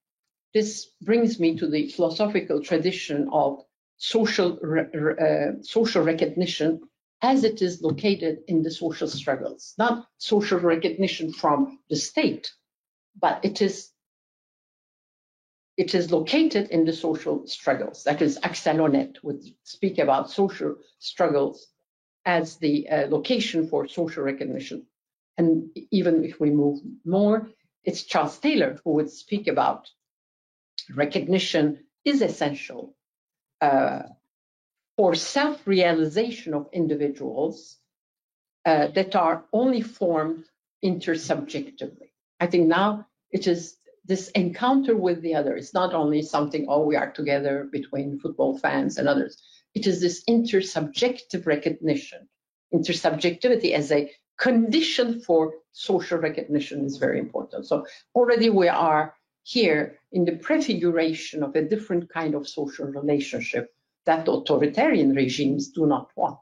This brings me to the philosophical tradition of social recognition as it is located in the social struggles. Not social recognition from the state, but it is located in the social struggles. That is, Axelonet would speak about social struggles as the location for social recognition. And even if we move more, it's Charles Taylor who would speak about recognition is essential for self-realization of individuals that are only formed intersubjectively. I think now it is this encounter with the other. It's not only something, we are together between football fans and others. It is this intersubjective recognition. Intersubjectivity as a condition for social recognition is very important. So already we are here in the prefiguration of a different kind of social relationship that authoritarian regimes do not want.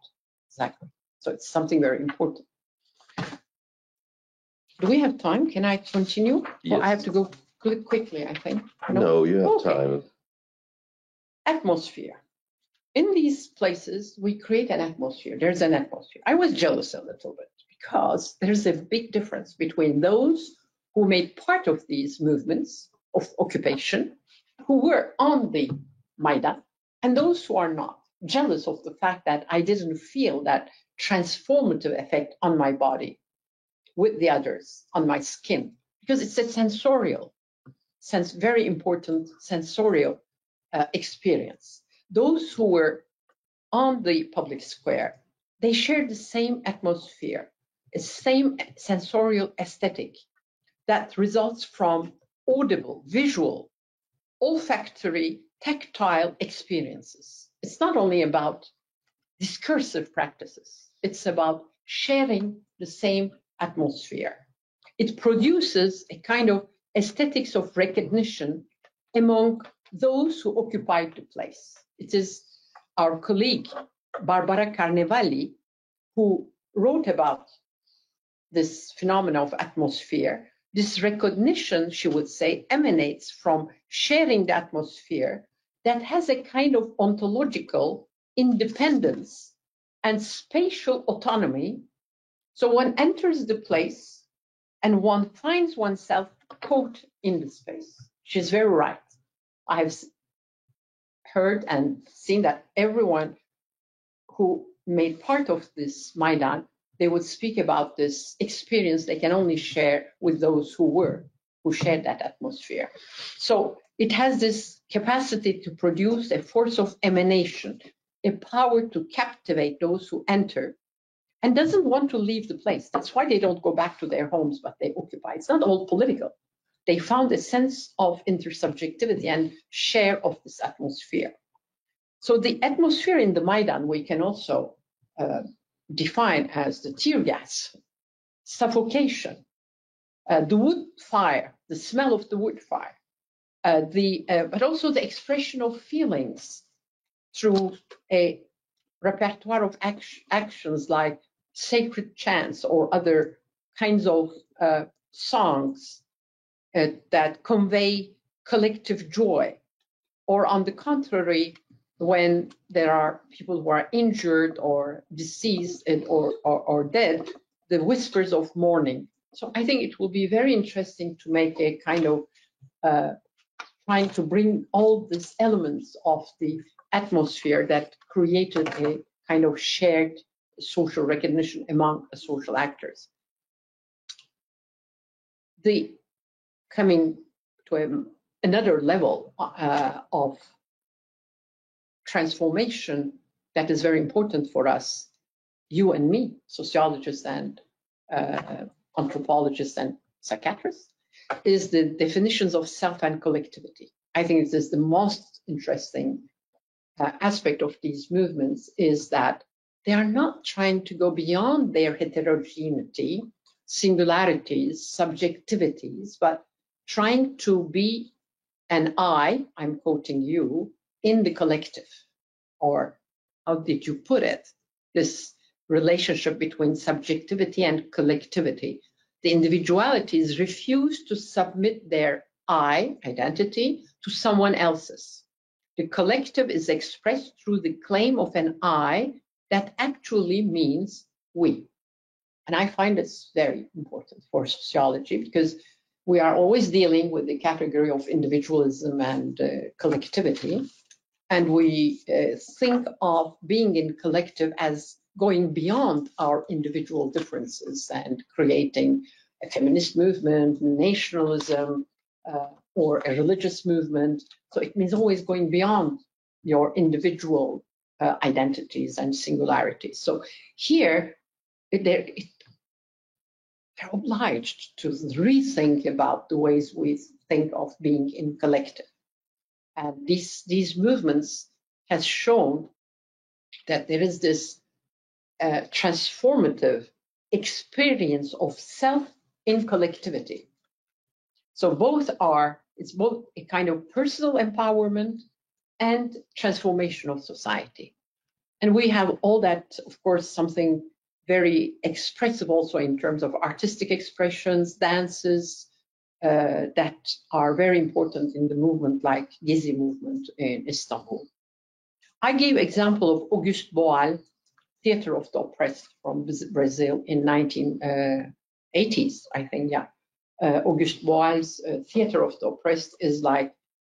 Exactly. So it's something very important. Do we have time? Can I continue? Yes. Or I have to go quickly, I think. No, you have time. Atmosphere. In these places, we create an atmosphere. There's an atmosphere. I was jealous a little bit because there's a big difference between those who made part of these movements of occupation, who were on the Maidan, and those who are not. jealous of the fact that I didn't feel that transformative effect on my body with the others, on my skin, because it's a sensorial, very important sensorial experience. Those who were on the public square, they shared the same atmosphere, the same sensorial aesthetic that results from audible, visual, olfactory, tactile experiences. It's not only about discursive practices, it's about sharing the same atmosphere. It produces a kind of aesthetics of recognition among those who occupied the place. It is our colleague, Barbara Carnevali, who wrote about this phenomenon of atmosphere. This recognition, she would say, emanates from sharing the atmosphere that has a kind of ontological independence and spatial autonomy. So one enters the place and one finds oneself caught in the space. She's very right. I've heard and seen that everyone who made part of this Maidan, they would speak about this experience they can only share with those who shared that atmosphere. So it has this capacity to produce a force of emanation, a power to captivate those who enter and doesn't want to leave the place. That's why they don't go back to their homes, but they occupy. It's not all political. They found a sense of intersubjectivity and share of this atmosphere. So the atmosphere in the Maidan, we can also define as the tear gas, suffocation, the wood fire, the smell of the wood fire, but also the expression of feelings through a repertoire of actions like sacred chants or other kinds of songs that convey collective joy, or on the contrary, when there are people who are injured or deceased or dead, the whispers of mourning. So I think it will be very interesting to make a kind of trying to bring all these elements of the atmosphere that created a kind of shared social recognition among social actors. The coming to another level of transformation that is very important for us, you and me, sociologists and anthropologists and psychiatrists, is the definitions of self and collectivity. I think this is the most interesting aspect of these movements, is that they are not trying to go beyond their heterogeneity, singularities, subjectivities, but trying to be an I'm quoting you, in the collective. Or how did you put it? This relationship between subjectivity and collectivity. The individualities refuse to submit their identity to someone else's. The collective is expressed through the claim of an I that actually means we. And I find this very important for sociology, because we are always dealing with the category of individualism and collectivity. And we think of being in collective as going beyond our individual differences and creating a feminist movement, nationalism, or a religious movement. So it means always going beyond your individual identities and singularities. So here, they're obliged to rethink about the ways we think of being in collective. And these movements has shown that there is this transformative experience of self in collectivity. So it's both a kind of personal empowerment and transformation of society. And we have all that, of course, something very expressive also in terms of artistic expressions, dances, that are very important in the movement, like Gezi movement in Istanbul. I gave example of Auguste Boal, Theater of the Oppressed from Brazil in 1980s, I think, yeah. Auguste Boal's Theater of the Oppressed is like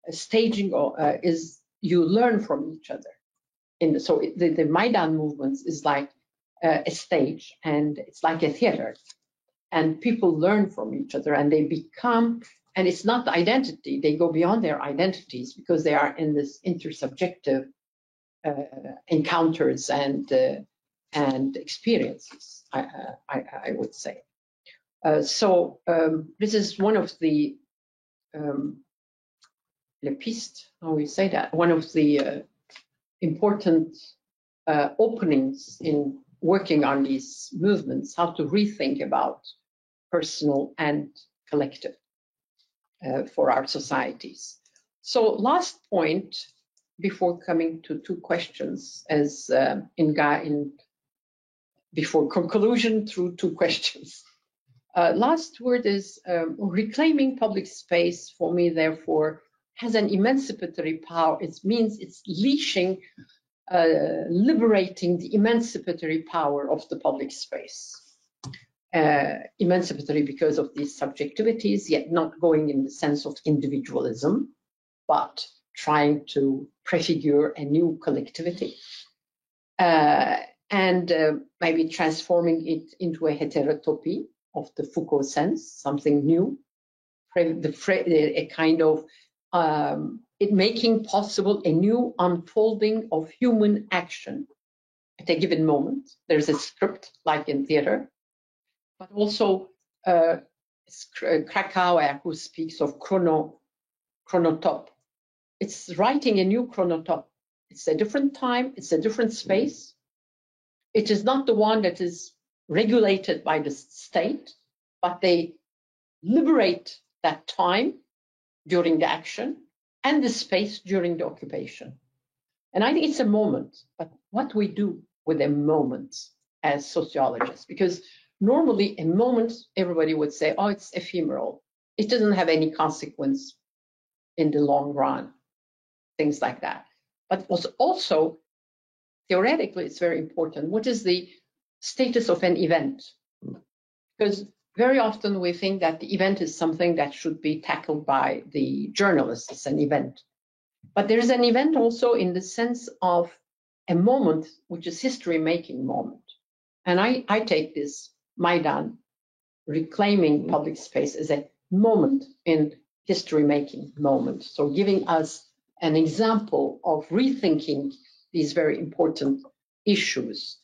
a staging, or is you learn from each other. the Maidan movements is like a stage, and it's like a theater, and people learn from each other, and they become, and it's not the identity, they go beyond their identities because they are in this intersubjective encounters and experiences, I would say. This is one of the le piste, how we say that, one of the important openings in working on these movements, how to rethink about personal and collective for our societies. So last point, before coming to two questions, as before conclusion through two questions. Last word is reclaiming public space for me, therefore, has an emancipatory power. It means it's leashing, liberating the emancipatory power of the public space. Emancipatory because of these subjectivities, yet not going in the sense of individualism, but trying to prefigure a new collectivity. And maybe transforming it into a heterotopy of the Foucault sense, something new, a kind of it making possible a new unfolding of human action at a given moment. There's a script, like in theater, but also Krakauer, who speaks of chronotop. It's writing a new chronotop. It's a different time, it's a different space. It is not the one that is regulated by the state, but they liberate that time during the action and the space during the occupation. And I think it's a moment, but what we do with a moment as sociologists, because normally a moment, everybody would say, oh, it's ephemeral. It doesn't have any consequence in the long run, things like that. But also, theoretically, it's very important. What is the status of an event? Because very often we think that the event is something that should be tackled by the journalists. It's an event. But there is an event also in the sense of a moment, which is history-making moment. And I take this Maidan, reclaiming public space, as a moment in history-making moment. So giving us an example of rethinking these very important issues.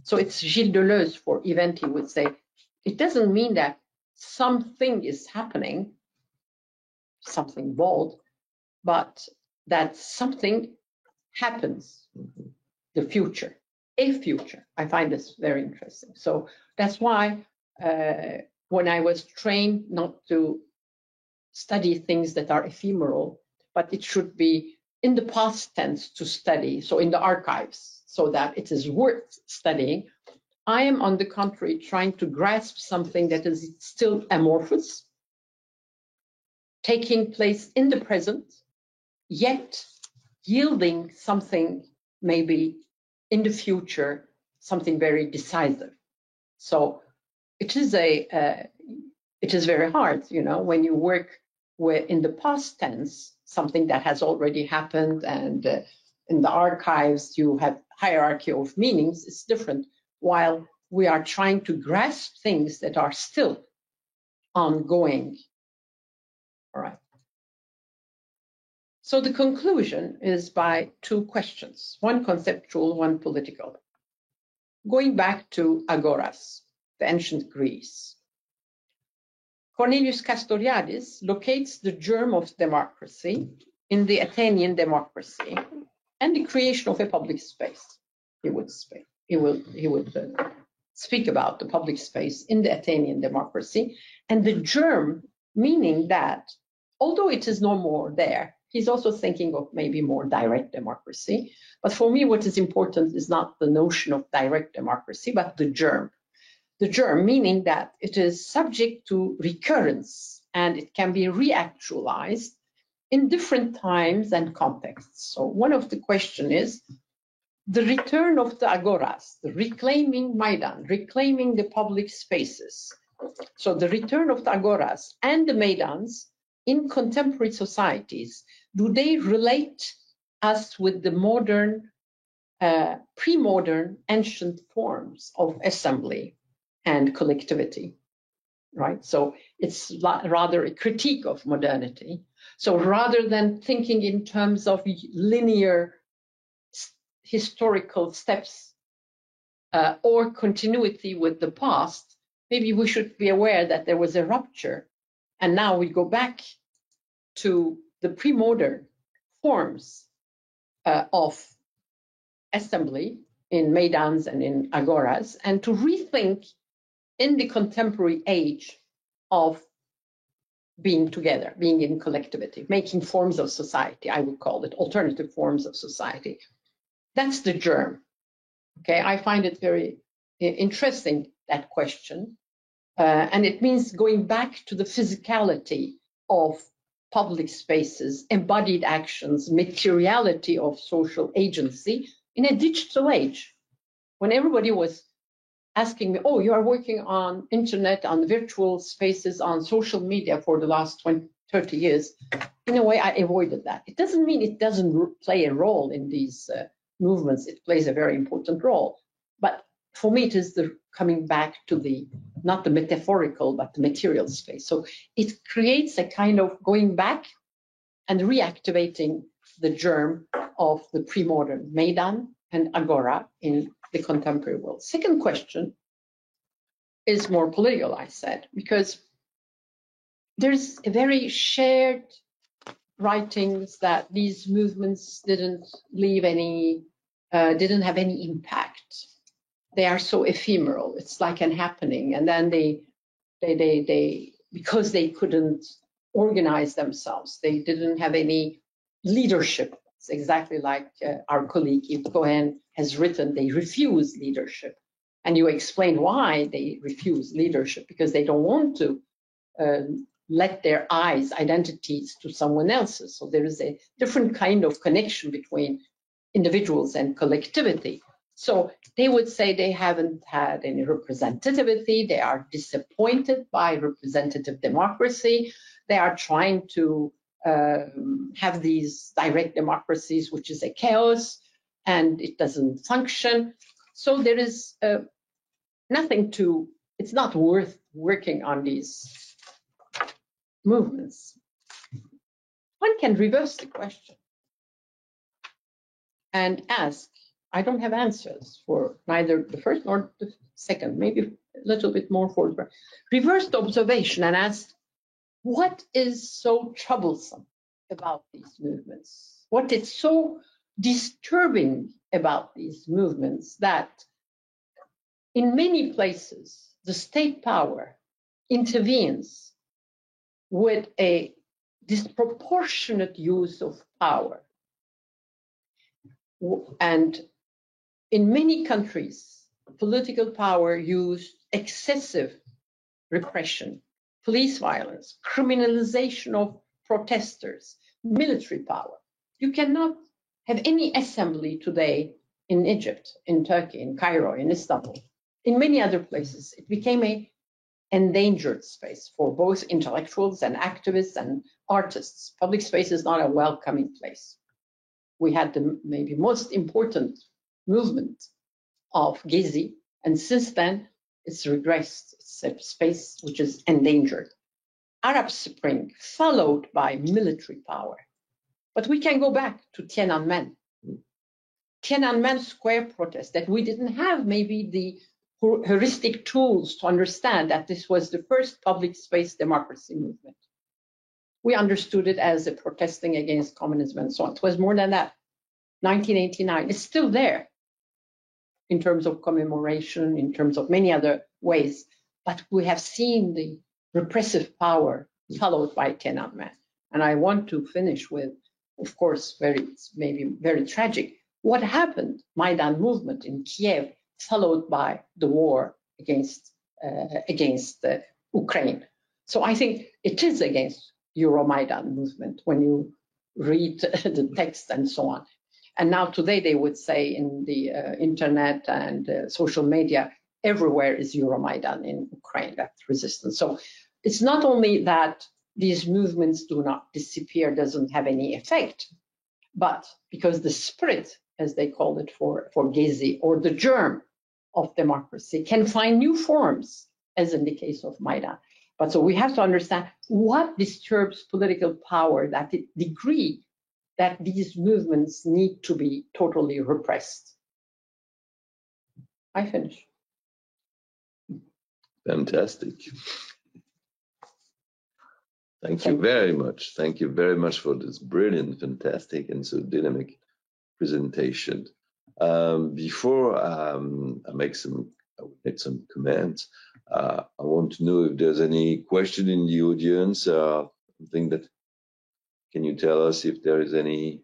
So it's Gilles Deleuze for event, he would say, it doesn't mean that something is happening, something bold, but that something happens, the future, a future. I find this very interesting. So that's why when I was trained not to study things that are ephemeral, but it should be in the past tense to study, so in the archives, so that it is worth studying. I am, on the contrary, trying to grasp something that is still amorphous, taking place in the present, yet yielding something maybe in the future, something very decisive. So it is very hard, you know, when you work in the past tense, something that has already happened, and in the archives you have hierarchy of meanings. It's different, while we are trying to grasp things that are still ongoing. All right. So the conclusion is by two questions, one conceptual, one political. Going back to agoras, the ancient Greece. Cornelius Castoriadis locates the germ of democracy in the Athenian democracy and the creation of a public space. He would speak about the public space in the Athenian democracy, and the germ, meaning that although it is no more there, he's also thinking of maybe more direct democracy. But for me, what is important is not the notion of direct democracy, but the germ. The germ, meaning that it is subject to recurrence and it can be reactualized in different times and contexts. So one of the questions is the return of the agoras, the reclaiming Maidan, reclaiming the public spaces. So the return of the agoras and the Maidans in contemporary societies, do they relate us with the modern pre-modern ancient forms of assembly and collectivity, right? So it's rather a critique of modernity. So rather than thinking in terms of linear historical steps or continuity with the past, maybe we should be aware that there was a rupture, and now we go back to the pre-modern forms of assembly in Maidans and in agoras, and to rethink in the contemporary age of being together, being in collectivity, making forms of society, I would call it, alternative forms of society. That's the germ. Okay, I find it very interesting, that question. And it means going back to the physicality of public spaces, embodied actions, materiality of social agency in a digital age. When everybody was asking me, oh, you are working on internet, on virtual spaces, on social media for the last 20, 30 years, in a way, I avoided that. It doesn't mean it doesn't play a role in these movements. It plays a very important role. But for me, it is the coming back to the, not the metaphorical, but the material space. So it creates a kind of going back and reactivating the germ of the pre-modern Maidan and Agora in the contemporary world. Second question is more political, I said, because there's a very shared writings that these movements didn't leave any, didn't have any impact. They are so ephemeral. It's like an happening, and then they because they couldn't organize themselves, they didn't have any leadership. It's exactly like our colleague Yves Cohen has written, they refuse leadership. And you explain why they refuse leadership, because they don't want to let their identities to someone else's. So there is a different kind of connection between individuals and collectivity. So they would say they haven't had any representativity. They are disappointed by representative democracy. They are trying to have these direct democracies, which is a chaos, and it doesn't function. So there is nothing to, it's not worth working on these movements. One can reverse the question and ask, I don't have answers for neither the first nor the second, maybe a little bit more for the reverse the observation and ask, what is so troublesome about these movements? What is so disturbing about these movements that in many places the state power intervenes with a disproportionate use of power? And in many countries, political power used excessive repression, police violence, criminalization of protesters, military power. You cannot have any assembly today in Egypt, in Turkey, in Cairo, in Istanbul, in many other places. It became an endangered space for both intellectuals and activists and artists. Public space is not a welcoming place. We had the maybe most important movement of Gezi, and since then it's regressed. It's a space which is endangered. Arab Spring followed by military power. But we can go back to Tiananmen. Tiananmen Square protest, that we didn't have maybe the heuristic tools to understand that this was the first public space democracy movement. We understood it as a protesting against communism and so on. It was more than that. 1989, it's still there in terms of commemoration, in terms of many other ways. But we have seen the repressive power followed by Tiananmen. And I want to finish with, of course, maybe very tragic. What happened, Maidan movement in Kiev, followed by the war against Ukraine. So I think it is against EuroMaidan movement when you read the text and so on. And now today they would say in the internet and social media, everywhere is EuroMaidan in Ukraine, that resistance. So it's not only that these movements do not disappear, doesn't have any effect, but because the spirit as they called it for Gezi, or the germ of democracy, can find new forms, as in the case of Maidan. But so we have to understand what disturbs political power, that the degree that these movements need to be totally repressed. I finish. Fantastic. Thank you very much. Thank you very much for this brilliant, fantastic, and so dynamic presentation. Before I make some comments, I want to know if there's any question in the audience. Something that, can you tell us if there is any?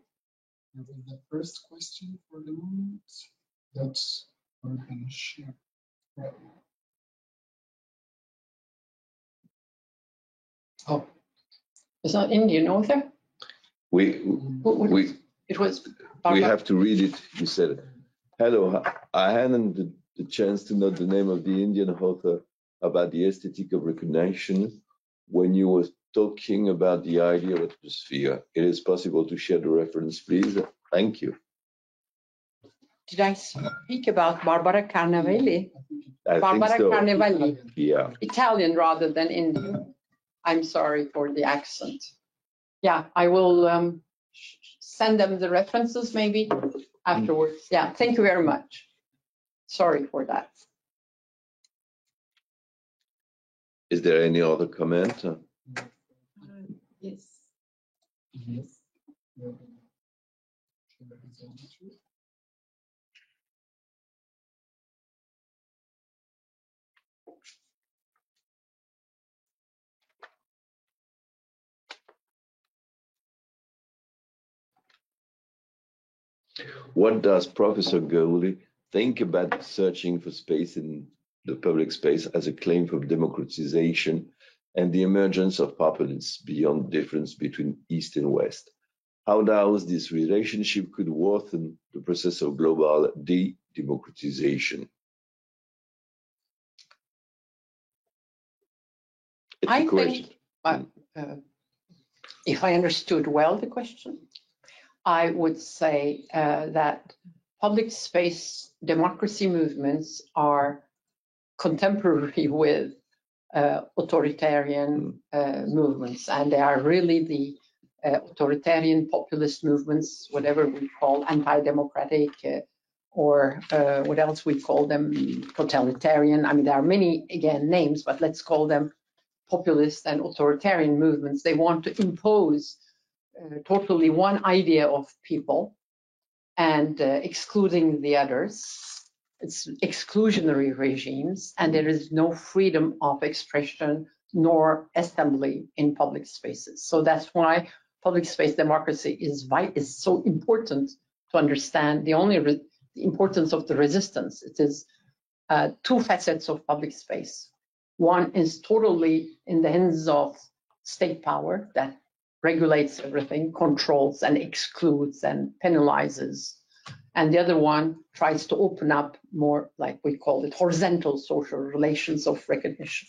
The first question for the moment that we're going to share right now. Oh, it's not Indian author? It was Barbara. We have to read it. You said, hello, I hadn't the chance to know the name of the Indian author about the aesthetic of recognition. When you were talking about the idea of atmosphere, it is possible to share the reference, please? Thank you. Did I speak about Barbara Carnevali? I Barbara think so. Carnevali. Yeah. Italian rather than Indian. I'm sorry for the accent. Yeah, I will send them the references maybe afterwards. Yeah, thank you very much. Sorry for that. Is there any other comment? Yes. Yes. What does Professor Göle think about searching for space in the public space as a claim for democratization and the emergence of populists beyond the difference between East and West? How does this relationship could worsen the process of global de-democratization? I think, if I understood well the question, I would say that public space democracy movements are contemporary with authoritarian movements, and they are really the authoritarian populist movements, whatever we call anti-democratic, or what else we call them, totalitarian. I mean, there are many, again, names, but let's call them populist and authoritarian movements. They want to impose totally one idea of people and excluding the others. It's exclusionary regimes, and there is no freedom of expression nor assembly in public spaces. So that's why public space democracy is so important to understand the importance of the resistance. It is two facets of public space. One is totally in the hands of state power that regulates everything, controls and excludes and penalizes. And the other one tries to open up more, like we call it, horizontal social relations of recognition.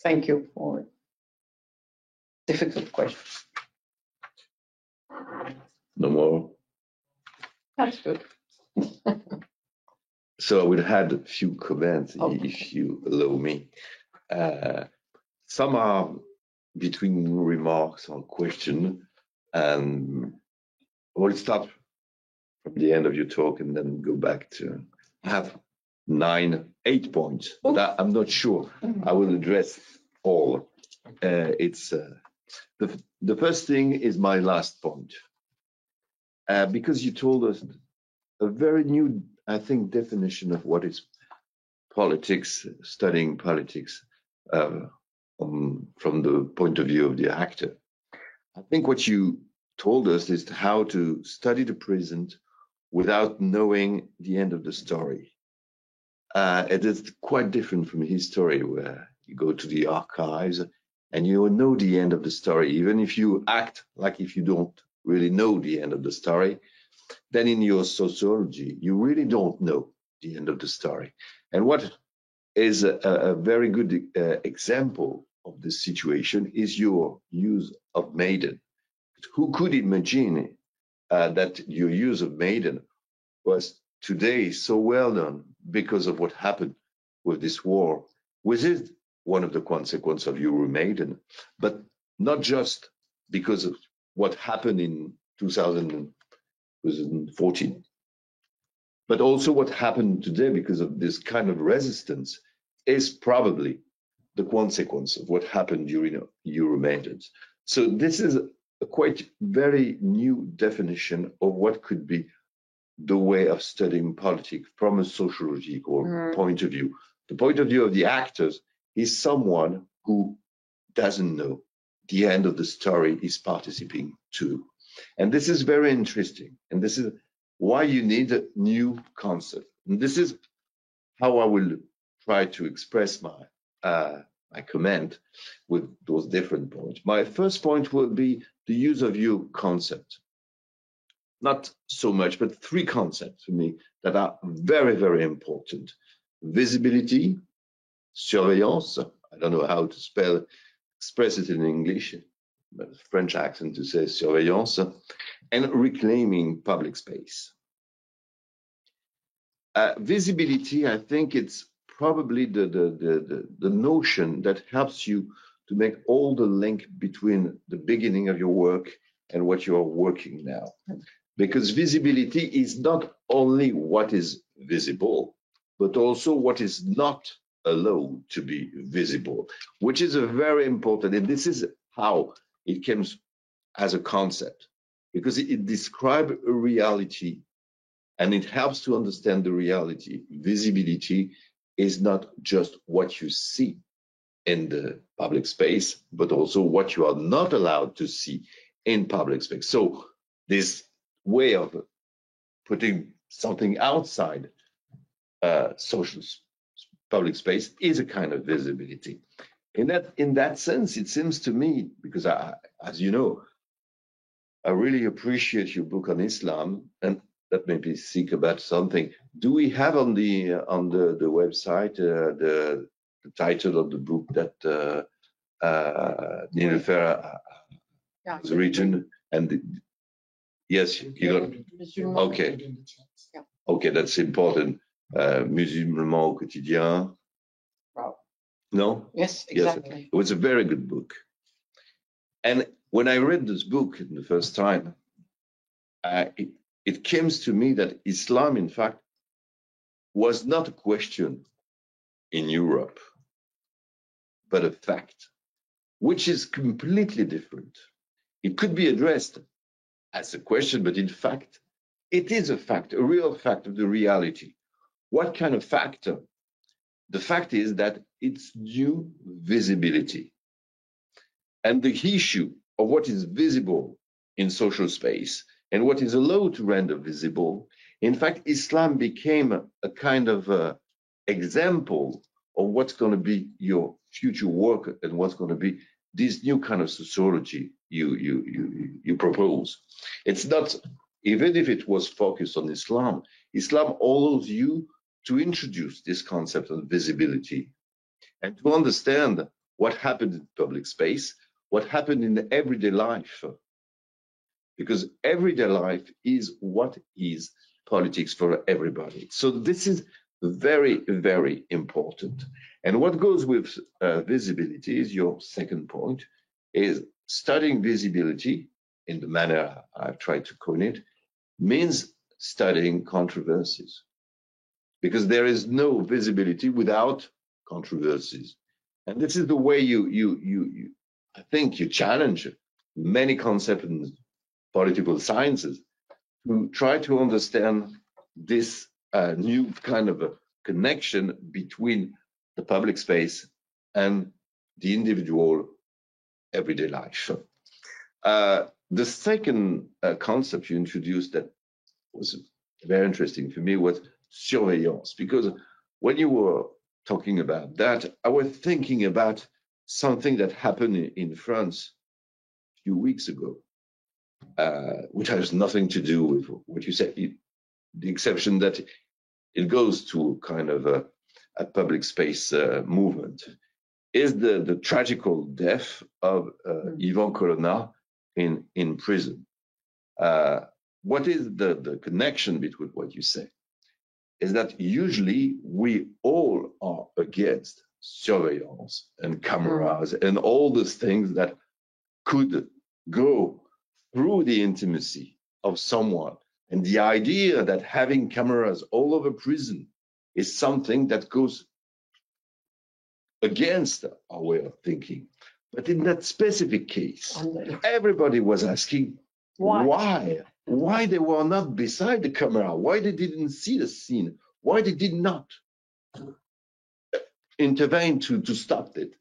Thank you for difficult questions. No more. That's good. So I would add a few comments, Okay, if you allow me. Some are between remarks or question, and we'll start from the end of your talk and then go back to have 8 points. But I'm not sure I will address all. It's the first thing is my last point, because you told us a very new, I think, definition of what is politics, studying politics from the point of view of the actor. I think what you told us is how to study the present without knowing the end of the story. It is quite different from history, where you go to the archives and you know the end of the story, even if you act like if you don't really know the end of the story. Then in your sociology, you really don't know the end of the story. And what is a very good example of this situation is your use of Maidan. who could imagine that your use of Maiden was today so well known because of what happened with this war, which is one of the consequences of EuroMaidan, but not just because of what happened in 2014, but also what happened today because of this kind of resistance is probably the consequence of what happened during EuroMaidan. So this is a quite very new definition of what could be the way of studying politics from a sociological point of view. The point of view of the actors is someone who doesn't know the end of the story is participating to. And this is very interesting. And this is why you need a new concept. And this is how I will try to express my comment with those different points. My first point will be the use of you concept. Not so much, but three concepts for me that are very, very important. Visibility, surveillance, I don't know how to express it in English, but French accent to say surveillance, and reclaiming public space. Visibility, I think it's probably the notion that helps you to make all the link between the beginning of your work and what you are working now. Because visibility is not only what is visible, but also what is not allowed to be visible, which is a very important, and this is how it comes as a concept, because it describes a reality and it helps to understand the reality. Visibility is not just what you see in the public space, but also what you are not allowed to see in public space. So this way of putting something outside social public space is a kind of visibility. In that sense, it seems to me, because as you know, I really appreciate your book on Islam, and that made me think about something. Do we have on the website the title of the book that Nilufer has written? And yes, you got it. Okay. Okay, that's important. Musulman au quotidien. Wow. No? Yes, exactly. Yes, it was a very good book. And when I read this book the first time, it came to me that Islam, in fact, was not a question in Europe, but a fact, which is completely different. It could be addressed as a question, but in fact, it is a fact, a real fact of the reality. What kind of factor? The fact is that it's new visibility. And the issue of what is visible in social space and what is allowed to render visible, in fact, Islam became a kind of example of what's going to be your future work and what's going to be this new kind of sociology you propose. It's not, even if it was focused on Islam, Islam allows you to introduce this concept of visibility and to understand what happened in public space, what happened in everyday life. Because everyday life is what is politics for everybody. So this is very, very important. And what goes with visibility is your second point, is studying visibility in the manner I've tried to coin it, means studying controversies. Because there is no visibility without controversies. And this is the way I think you challenge many concepts in political sciences to try to understand this new kind of a connection between the public space and the individual everyday life. The second concept you introduced that was very interesting for me was surveillance, because when you were talking about that, I was thinking about something that happened in France a few weeks ago, which has nothing to do with what you said, the exception that it goes to kind of a public space movement, is the tragical death of Yvan Colonna in prison. What is the connection between what you say? Is that usually we all are against surveillance and cameras and all those things that could go through the intimacy of someone. And the idea that having cameras all over prison is something that goes against our way of thinking. But in that specific case, everybody was asking why they were not beside the camera, why they didn't see the scene, why they did not intervene to stop it.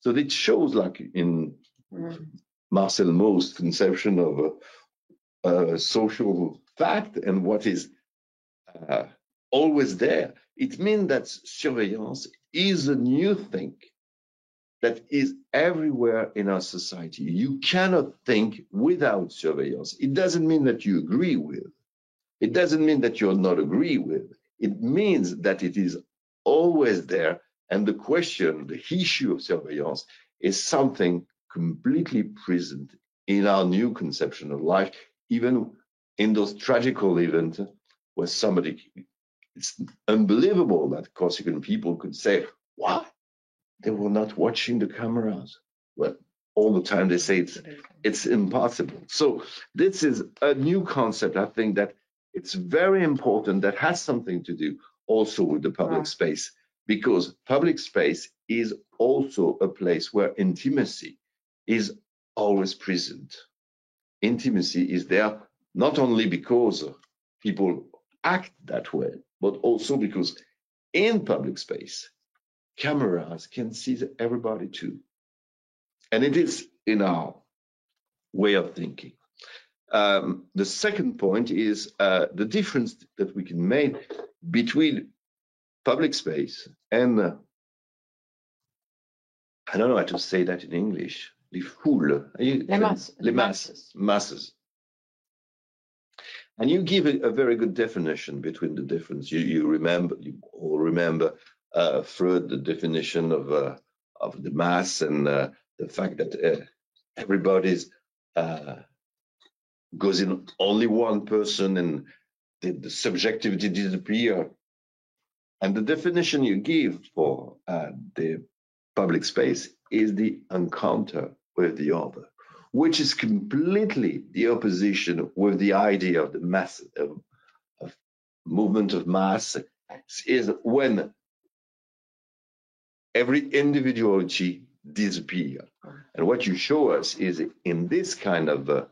So it shows, like in Marcel Mauss's conception of a social fact and what is always there. It means that surveillance is a new thing that is everywhere in our society. You cannot think without surveillance. It doesn't mean that you agree with. It doesn't mean that you're not agree with. It means that it is always there. And the question, the issue of surveillance is something completely present in our new conception of life, even in those tragical events where somebody, it's unbelievable that Corsican people could say, why? They were not watching the cameras. Well, all the time they say it's impossible. So this is a new concept. I think that it's very important, that has something to do also with the public space, because public space is also a place where intimacy is always present. Intimacy is there not only because people act that way, but also because in public space, cameras can see everybody too. And it is in our way of thinking. The second point is the difference that we can make between public space and, I don't know how to say that in English, les foules, masses. And you give a very good definition between the difference. You all remember Freud, the definition of the mass, and the fact that everybody's goes in only one person and the subjectivity disappear. And the definition you give for the public space is the encounter with the other, which is completely the opposition with the idea of the mass, of movement of mass, is when every individuality disappears. And what you show us is in this kind of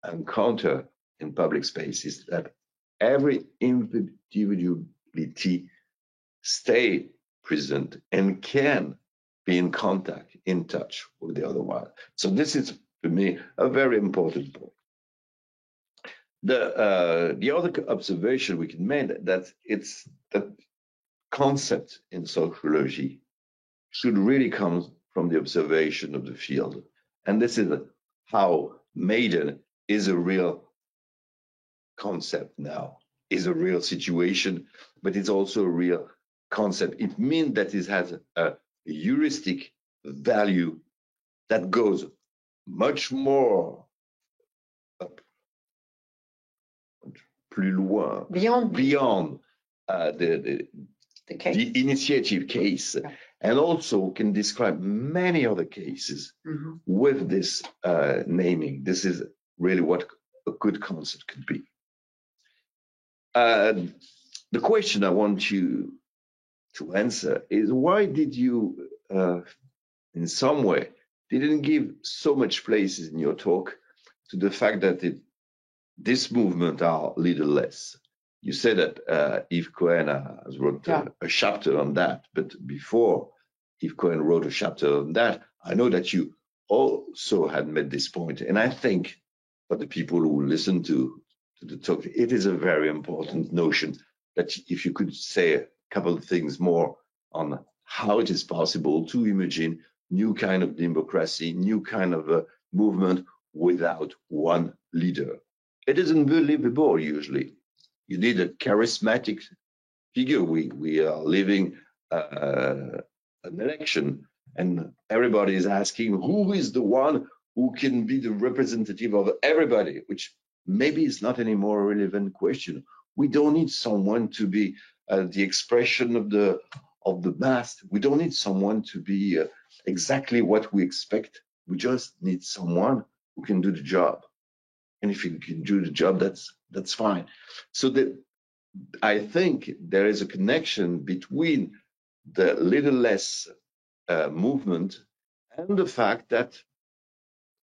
encounter in public spaces that every individuality stay present and can be in contact, in touch with the other one. So this is, for me, a very important point. The other observation we can make that it's that concept in sociology should really come from the observation of the field. And this is how Maidan is a real concept now, is a real situation, but it's also a real concept. It means that it has a heuristic value that goes much more up, plus loin, beyond the initiative case, and also can describe many other cases with this naming. This is really what a good concept could be. The question I want you to answer is, why did you, in some way, didn't give so much places in your talk to the fact that this movement are leaderless? You said that Yves Cohen has wrote a chapter on that, but before Yves Cohen wrote a chapter on that, I know that you also had made this point. And I think for the people who listen to the talk, it is a very important notion that if you could say a couple of things more on how it is possible to imagine new kind of democracy, new kind of a movement without one leader. It is unbelievable usually. You need a charismatic figure. We are living an election and everybody is asking who is the one who can be the representative of everybody, which maybe is not any more relevant question. We don't need someone to be the expression of the mass. We don't need someone to be exactly what we expect. We just need someone who can do the job. And if you can do the job, that's fine. So I think there is a connection between the little-less movement and the fact that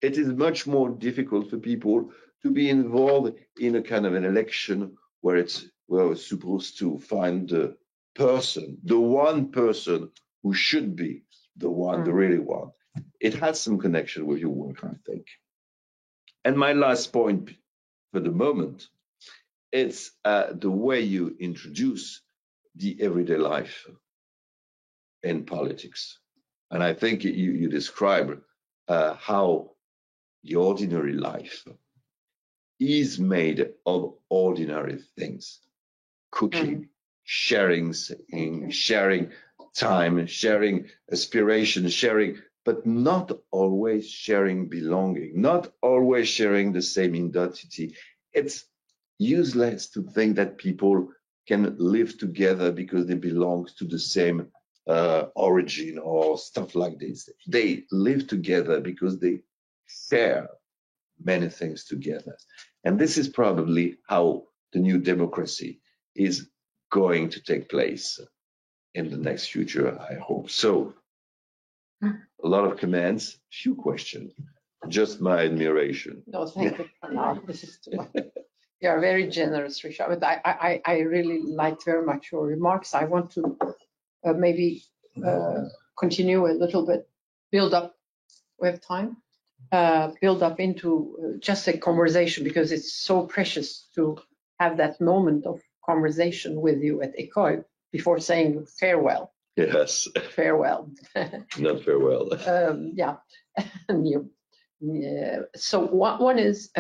it is much more difficult for people to be involved in a kind of an election where we're supposed to find the person, the one person who should be the one, the really one. It has some connection with your work, I think. And my last point for the moment, it's the way you introduce the everyday life in politics. And I think you describe how the ordinary life is made of ordinary things. Cooking, sharing, sharing time, sharing aspiration, sharing, but not always sharing belonging, not always sharing the same identity. It's useless to think that people can live together because they belong to the same origin or stuff like this. They live together because they share many things together. And this is probably how the new democracy is going to take place in the next future, I hope. So, a lot of comments, few questions, just my admiration. No, thank you. No, this is too much. You are very generous, Richard. But I really liked very much your remarks. I want to maybe continue a little bit, build up, we have time, build up into just a conversation, because it's so precious to have that moment of conversation with you at ECOI before saying farewell. Yes. Farewell. Not farewell. Yeah. So one is,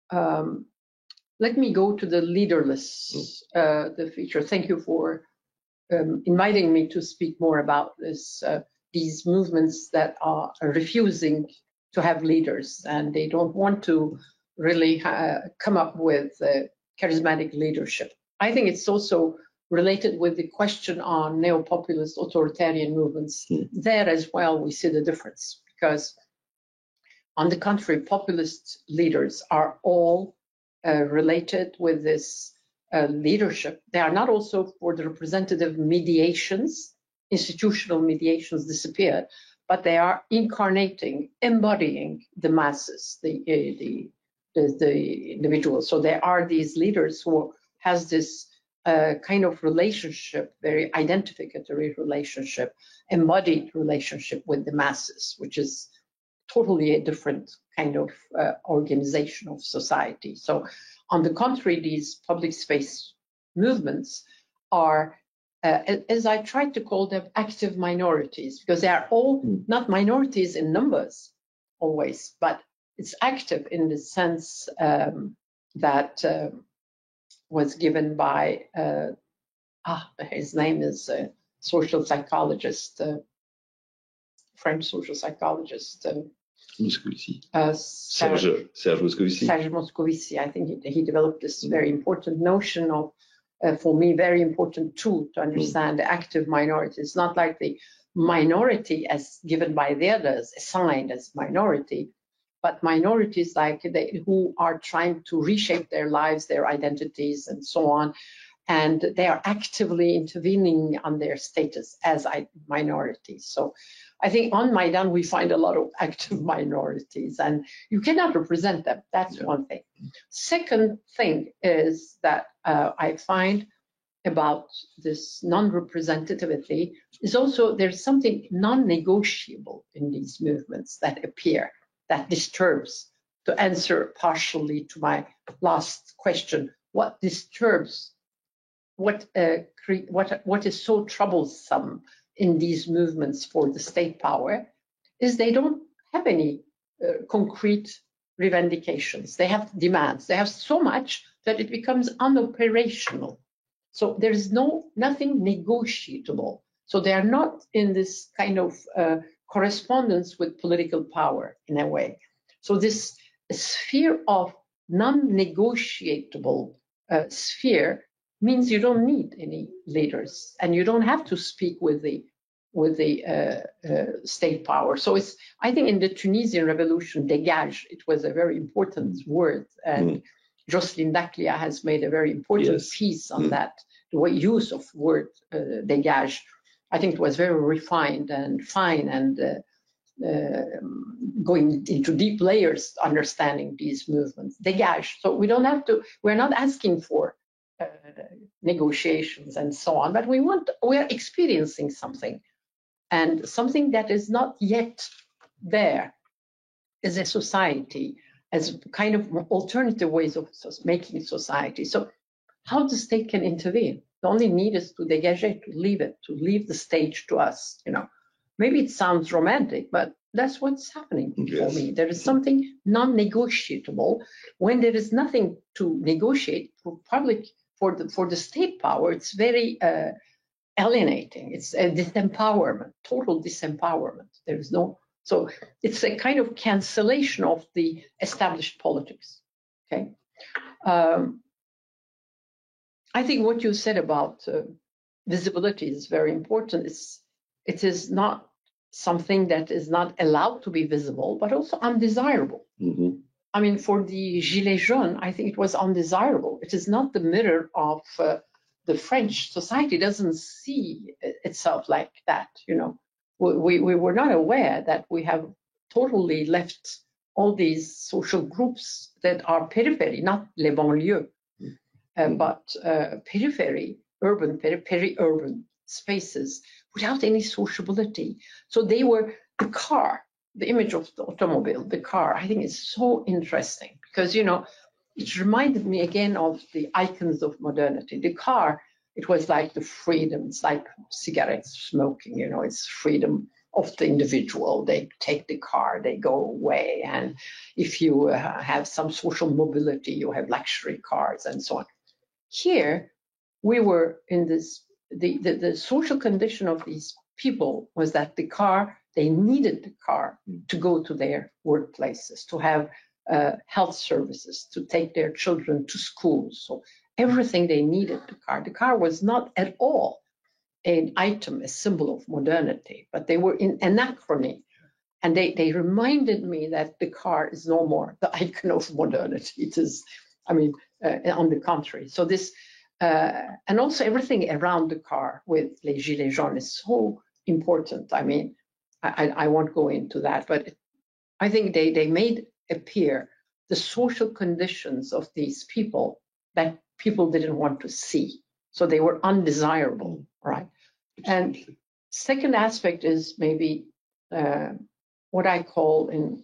let me go to the leaderless, the feature. Thank you for inviting me to speak more about this, these movements that are refusing to have leaders, and they don't want to really come up with charismatic leadership. I think it's also related with the question on neo-populist authoritarian movements. There as well, we see the difference, because on the contrary, populist leaders are all related with this leadership. They are not also for the representative mediations. Institutional mediations disappeared, but they are incarnating, embodying the masses, the individuals. So there are these leaders who has this kind of relationship, very identificatory relationship, embodied relationship with the masses, which is totally a different kind of organization of society. So on the contrary, these public space movements are, as I tried to call them, active minorities, because they are all not minorities in numbers always, but it's active in the sense that was given by, his name is social psychologist, French social psychologist. Moscovici. Serge Moscovici. Serge Moscovici. I think he developed this very important notion of, for me, very important tool to understand the active minority. It's not like the minority as given by the others, assigned as minority, but minorities like who are trying to reshape their lives, their identities, and so on. And they are actively intervening on their status as minorities. So I think on Maidan, we find a lot of active minorities, and you cannot represent them. That's one thing. Second thing is that I find about this non-representativity is also there's something non-negotiable in these movements that appear, that disturbs. To answer partially to my last question, what disturbs, what is so troublesome in these movements for the state power is they don't have any concrete revendications. They have demands. They have so much that it becomes unoperational. So there's nothing negotiable. So they are not in this kind of correspondence with political power in a way. So this sphere of non-negotiable sphere means you don't need any leaders, and you don't have to speak with the state power. So it's, I think in the Tunisian revolution, dégage, it was a very important word, and Jocelyne Daclia has made a very important piece on that, the way use of word dégage. I think it was very refined and fine, and going into deep layers, understanding these movements. Dégage. So we don't have to, we're not asking for negotiations and so on, but we're experiencing something, and something that is not yet there as a society, as kind of alternative ways of making society. So how the state can intervene? The only need is to dégager, to leave it, to leave the stage to us. You know, maybe it sounds romantic, but that's what's happening for me. There is something non-negotiable. When there is nothing to negotiate for public, for the state power, it's very alienating. It's a disempowerment, total disempowerment. There is no, so it's a kind of cancellation of the established politics. Okay. I think what you said about visibility is very important. It is not something that is not allowed to be visible, but also undesirable. I mean, for the Gilets jaunes, I think it was undesirable. It is not the mirror of the French society. Doesn't see itself like that. You know, we were not aware that we have totally left all these social groups that are periphery, not les banlieues, but periphery, urban, peri-urban spaces without any sociability. So they were the car, the image of the automobile, the car. I think is so interesting because, you know, it reminded me again of the icons of modernity. The car, it was like the freedom. It's like cigarettes, smoking, you know, it's freedom of the individual. They take the car, they go away. And if you have some social mobility, you have luxury cars and so on. Here, we were in this, the social condition of these people was that the car, they needed the car to go to their workplaces, to have health services, to take their children to school. So everything they needed the car. The car was not at all an item, a symbol of modernity, but they were in anachrony. And they reminded me that the car is no more the icon of modernity. It is, I mean, on the contrary. So this, and also everything around the car with les Gilets jaunes is so important. I mean, I won't go into that, but I think they made appear the social conditions of these people that people didn't want to see. So they were undesirable, right? And second aspect is maybe what I call in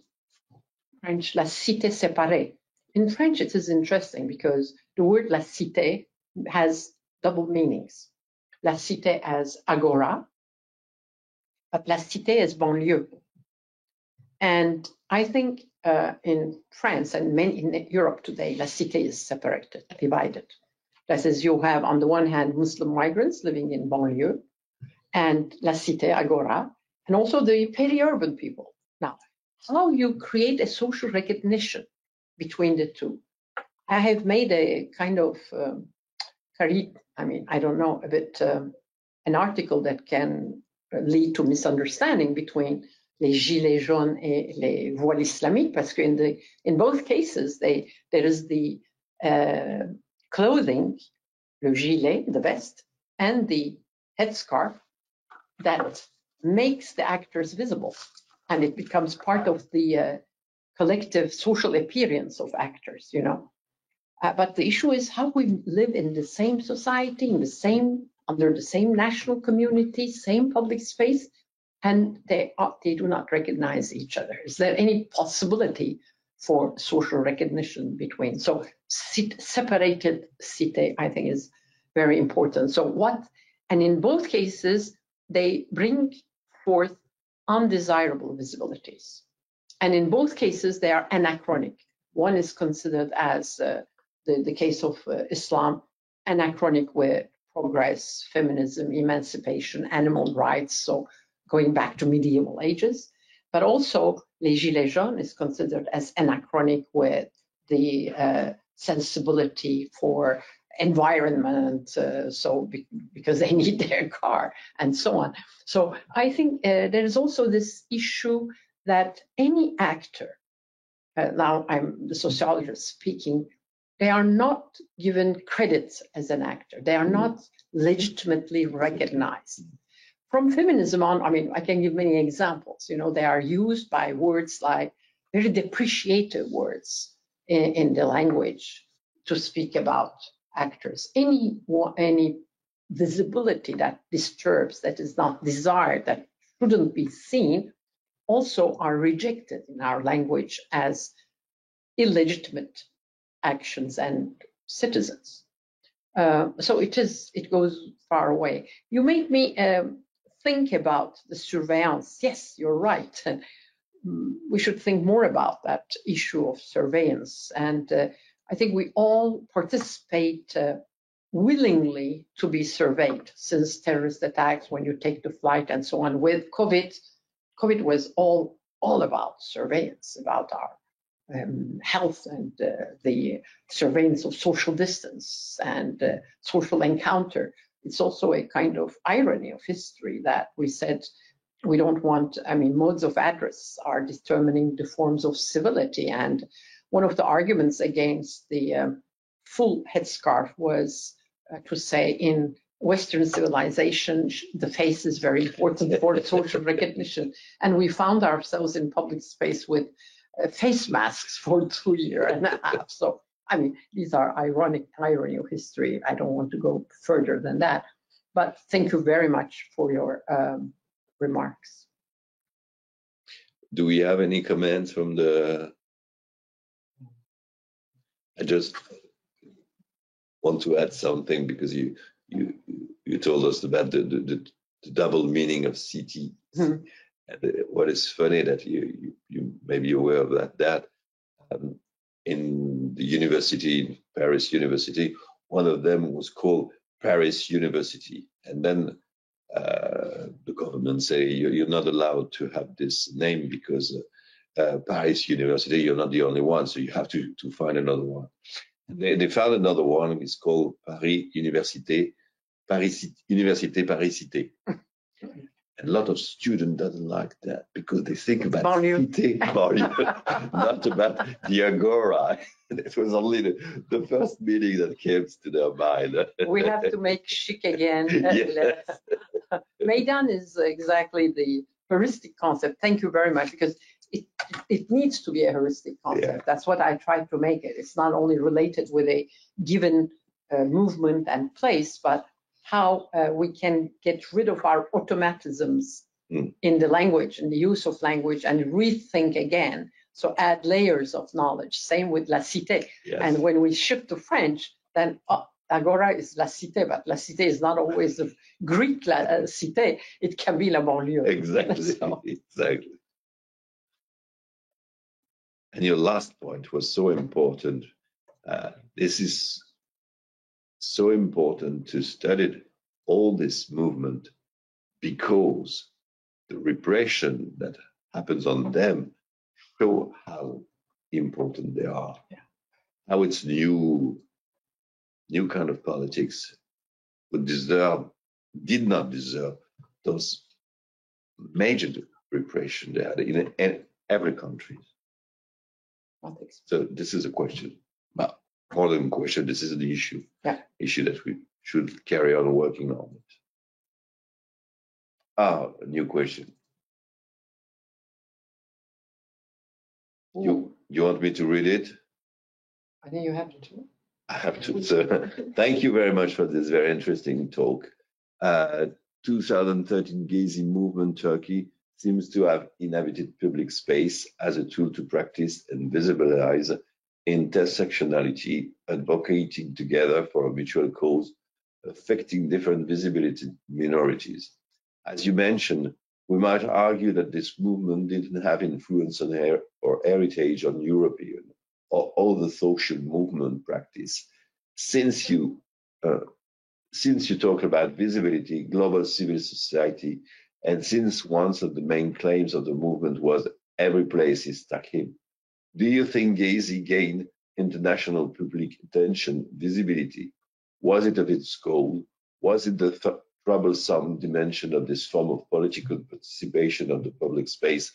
French, la cité séparée. In French, it is interesting because the word la cité has double meanings. La cité as agora, but la cité as banlieue. And I think in France and in Europe today, la cité is separated, divided. That is, you have on the one hand Muslim migrants living in banlieue, and la cité agora, and also the peri-urban people. Now, how you create a social recognition between the two? I have made a kind of, I mean, I don't know, a bit, an article that can lead to misunderstanding between les gilets jaunes et les voiles islamiques, parce que in both cases, there is the clothing, le gilet, the vest, and the headscarf that makes the actors visible, and it becomes part of the collective social appearance of actors, you know. But the issue is how we live in the same society, in the same, under the same national community, same public space, and they do not recognize each other. Is there any possibility for social recognition between? So separated cité, I think, is very important. So and in both cases, they bring forth undesirable visibilities. And in both cases, they are anachronic. One is considered as the case of Islam, anachronic with progress, feminism, emancipation, animal rights. So going back to medieval ages, but also les gilets jaunes is considered as anachronic with the sensibility for environment, because they need their car and so on. So I think there is also this issue that any actor, now I'm the sociologist speaking, they are not given credit as an actor. They are not legitimately recognized. From feminism on, I mean, I can give many examples. You know, they are used by words like very depreciative words in the language to speak about actors. Any visibility that disturbs, that is not desired, that shouldn't be seen, also are rejected in our language as illegitimate actions and citizens. So it goes far away. You made me think about the surveillance. Yes, you're right. We should think more about that issue of surveillance. And I think we all participate willingly to be surveyed since terrorist attacks, when you take the flight and so on. With COVID was all about surveillance, about our health and the surveillance of social distance and social encounter. It's also a kind of irony of history that we said we don't want, I mean, modes of address are determining the forms of civility. And one of the arguments against the full headscarf was to say in Western civilization, the face is very important for social recognition. And we found ourselves in public space with face masks for 2 years and a half. So, I mean, these are irony of history. I don't want to go further than that. But thank you very much for your remarks. Do we have any comments from the... I just want to add something, because you told us about the double meaning of city. Mm-hmm. And what is funny that you may be aware of that in the university, Paris University, one of them was called Paris University, and then the government say you're not allowed to have this name because Paris University, you're not the only one, so you have to find another one. And they found another one. It's called Paris Université, Paris-Cité. A lot of students doesn't like that because they think about cité, not about the agora. It was only the first meaning that came to their mind. We have to make chic again. Yes. Maidan is exactly the heuristic concept. Thank you very much, because it needs to be a heuristic concept. Yeah. That's what I tried to make it. It's not only related with a given movement and place, but how we can get rid of our automatisms in the language, in the use of language, and rethink again. So add layers of knowledge. Same with la cité. Yes. And when we shift to French, then agora is la cité, but la cité is not always the Greek la cité. It can be la banlieue. Exactly. So. Exactly. And your last point was so important. This is so important to study all this movement, because the repression that happens on them show how important they are. Yeah. How it's new kind of politics did not deserve those major repression they had in every country. So this is a question. Well, more than a question, this is an issue. Yeah. Issue that we should carry on working on it. A new question. You want me to read it? I think you have to. I have to. So thank you very much for this very interesting talk. 2013 Gezi movement Turkey seems to have inhabited public space as a tool to practice and visibilize intersectionality, advocating together for a mutual cause affecting different visibility minorities. As you mentioned, we might argue that this movement didn't have influence on or heritage on European or other social movement practice. Since you talk about visibility, global civil society And since one of the main claims of the movement was every place is Tahrir, do you think Gezi gained international public attention, visibility? Was it of its goal? Was it the troublesome dimension of this form of political participation of the public space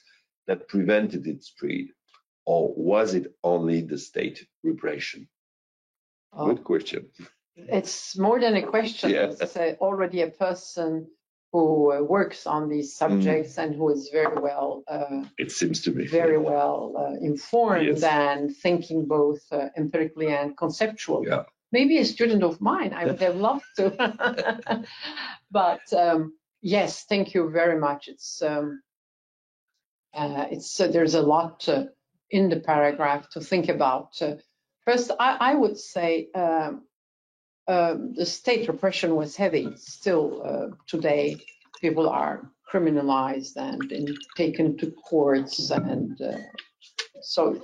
that prevented its spread? Or was it only the state repression? Oh, good question. It's more than a question. Yeah. It's already a person who works on these subjects and who is very well It seems to be very well informed Yes. and thinking both empirically and conceptually. Yeah. Maybe a student of mine, I would have loved to. But yes, thank you very much. It's there's a lot in the paragraph to think about. First, I would say the state repression was heavy. Still today, people are criminalized and taken to courts, and so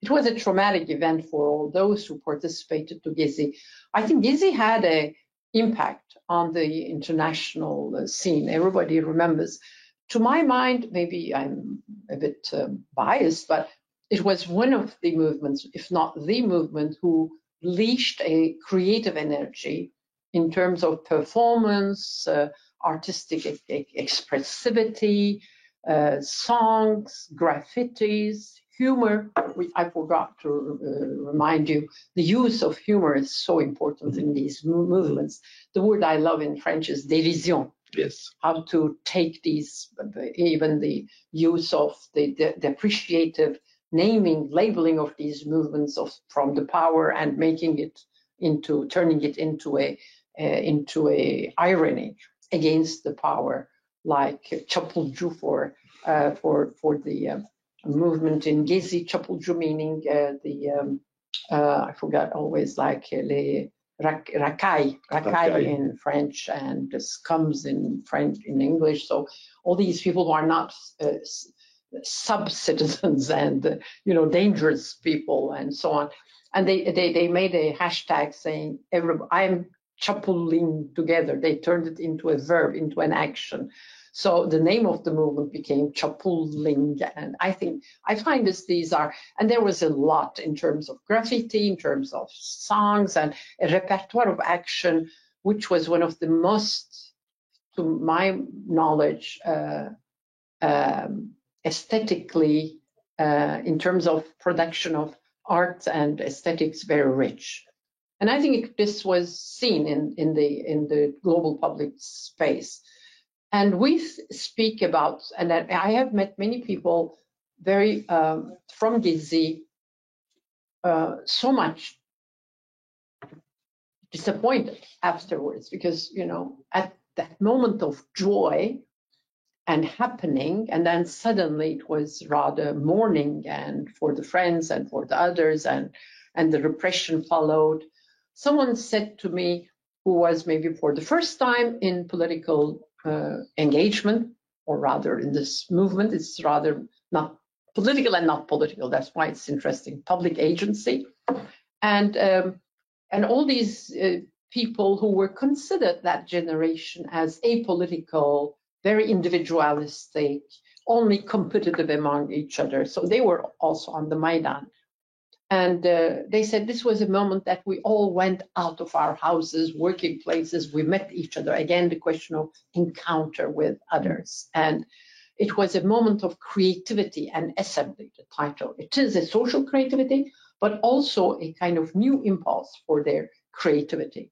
it was a traumatic event for all those who participated to Gezi. I think Gezi had an impact on the international scene. Everybody remembers. To my mind, maybe I'm a bit biased, but it was one of the movements, if not the movement, who leashed a creative energy in terms of performance, artistic expressivity, songs, graffitis, humor. I forgot to remind you, the use of humor is so important in these movements. The word I love in French is dérision. Yes. How to take these, even the use of the depreciative naming, labeling of these movements from the power and turning it into a irony against the power, like Çapulcu for the movement in Gezi. Çapulcu meaning I forgot always, like les racailles in French and scums in English. So all these people who are not sub-citizens and dangerous people and so on, and they made a hashtag saying I'm chapuling together. They turned it into a verb, into an action. So the name of the movement became chapuling, and I find these are, and there was a lot in terms of graffiti, in terms of songs, and a repertoire of action, which was one of the most, to my knowledge, aesthetically, in terms of production of art and aesthetics, very rich. And I think this was seen in the global public space. And we speak about, and I have met many people very from Gezi, so much disappointed afterwards, because at that moment of joy and happening, and then suddenly it was rather mourning, and for the friends and for the others, and the repression followed. Someone said to me, who was maybe for the first time in political engagement, or rather in this movement, it's rather not political and not political. That's why it's interesting. Public agency, and all these people who were considered that generation as apolitical, very individualistic, only competitive among each other. So they were also on the Maidan. And they said this was a moment that we all went out of our houses, working places, we met each other. Again, the question of encounter with others. And it was a moment of creativity and assembly, the title. It is a social creativity, but also a kind of new impulse for their creativity.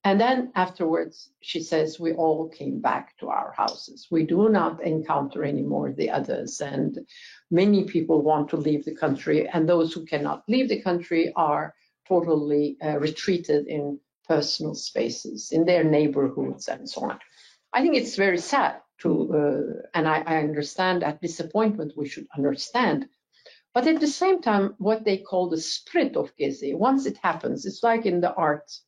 And then afterwards, she says, we all came back to our houses. We do not encounter anymore the others. And many people want to leave the country. And those who cannot leave the country are totally retreated in personal spaces, in their neighborhoods and so on. I think it's very sad and I understand that disappointment, we should understand. But at the same time, what they call the spirit of Gezi, once it happens, it's like in the arts.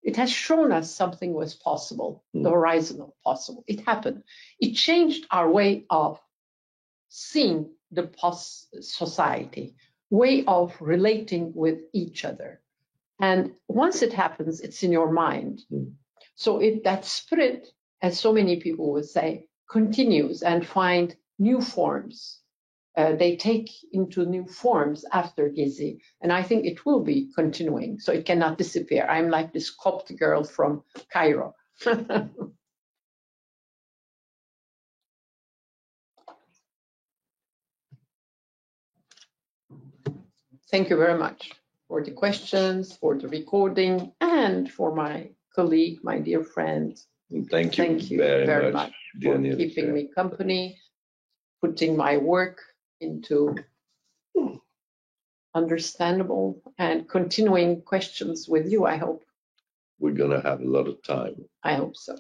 It has shown us something was possible, the horizon of possible. It happened. It changed our way of seeing the society, way of relating with each other. And once it happens, it's in your mind. So that spirit, as so many people would say, continues and find new forms. They take into new forms after Gezi, and I think it will be continuing, so it cannot disappear. I'm like this Copt girl from Cairo. Thank you very much for the questions, for the recording, and for my colleague, my dear friend. Thank you very much for keeping me company, putting my work into understandable and continuing questions with you, I hope. We're going to have a lot of time. I hope so.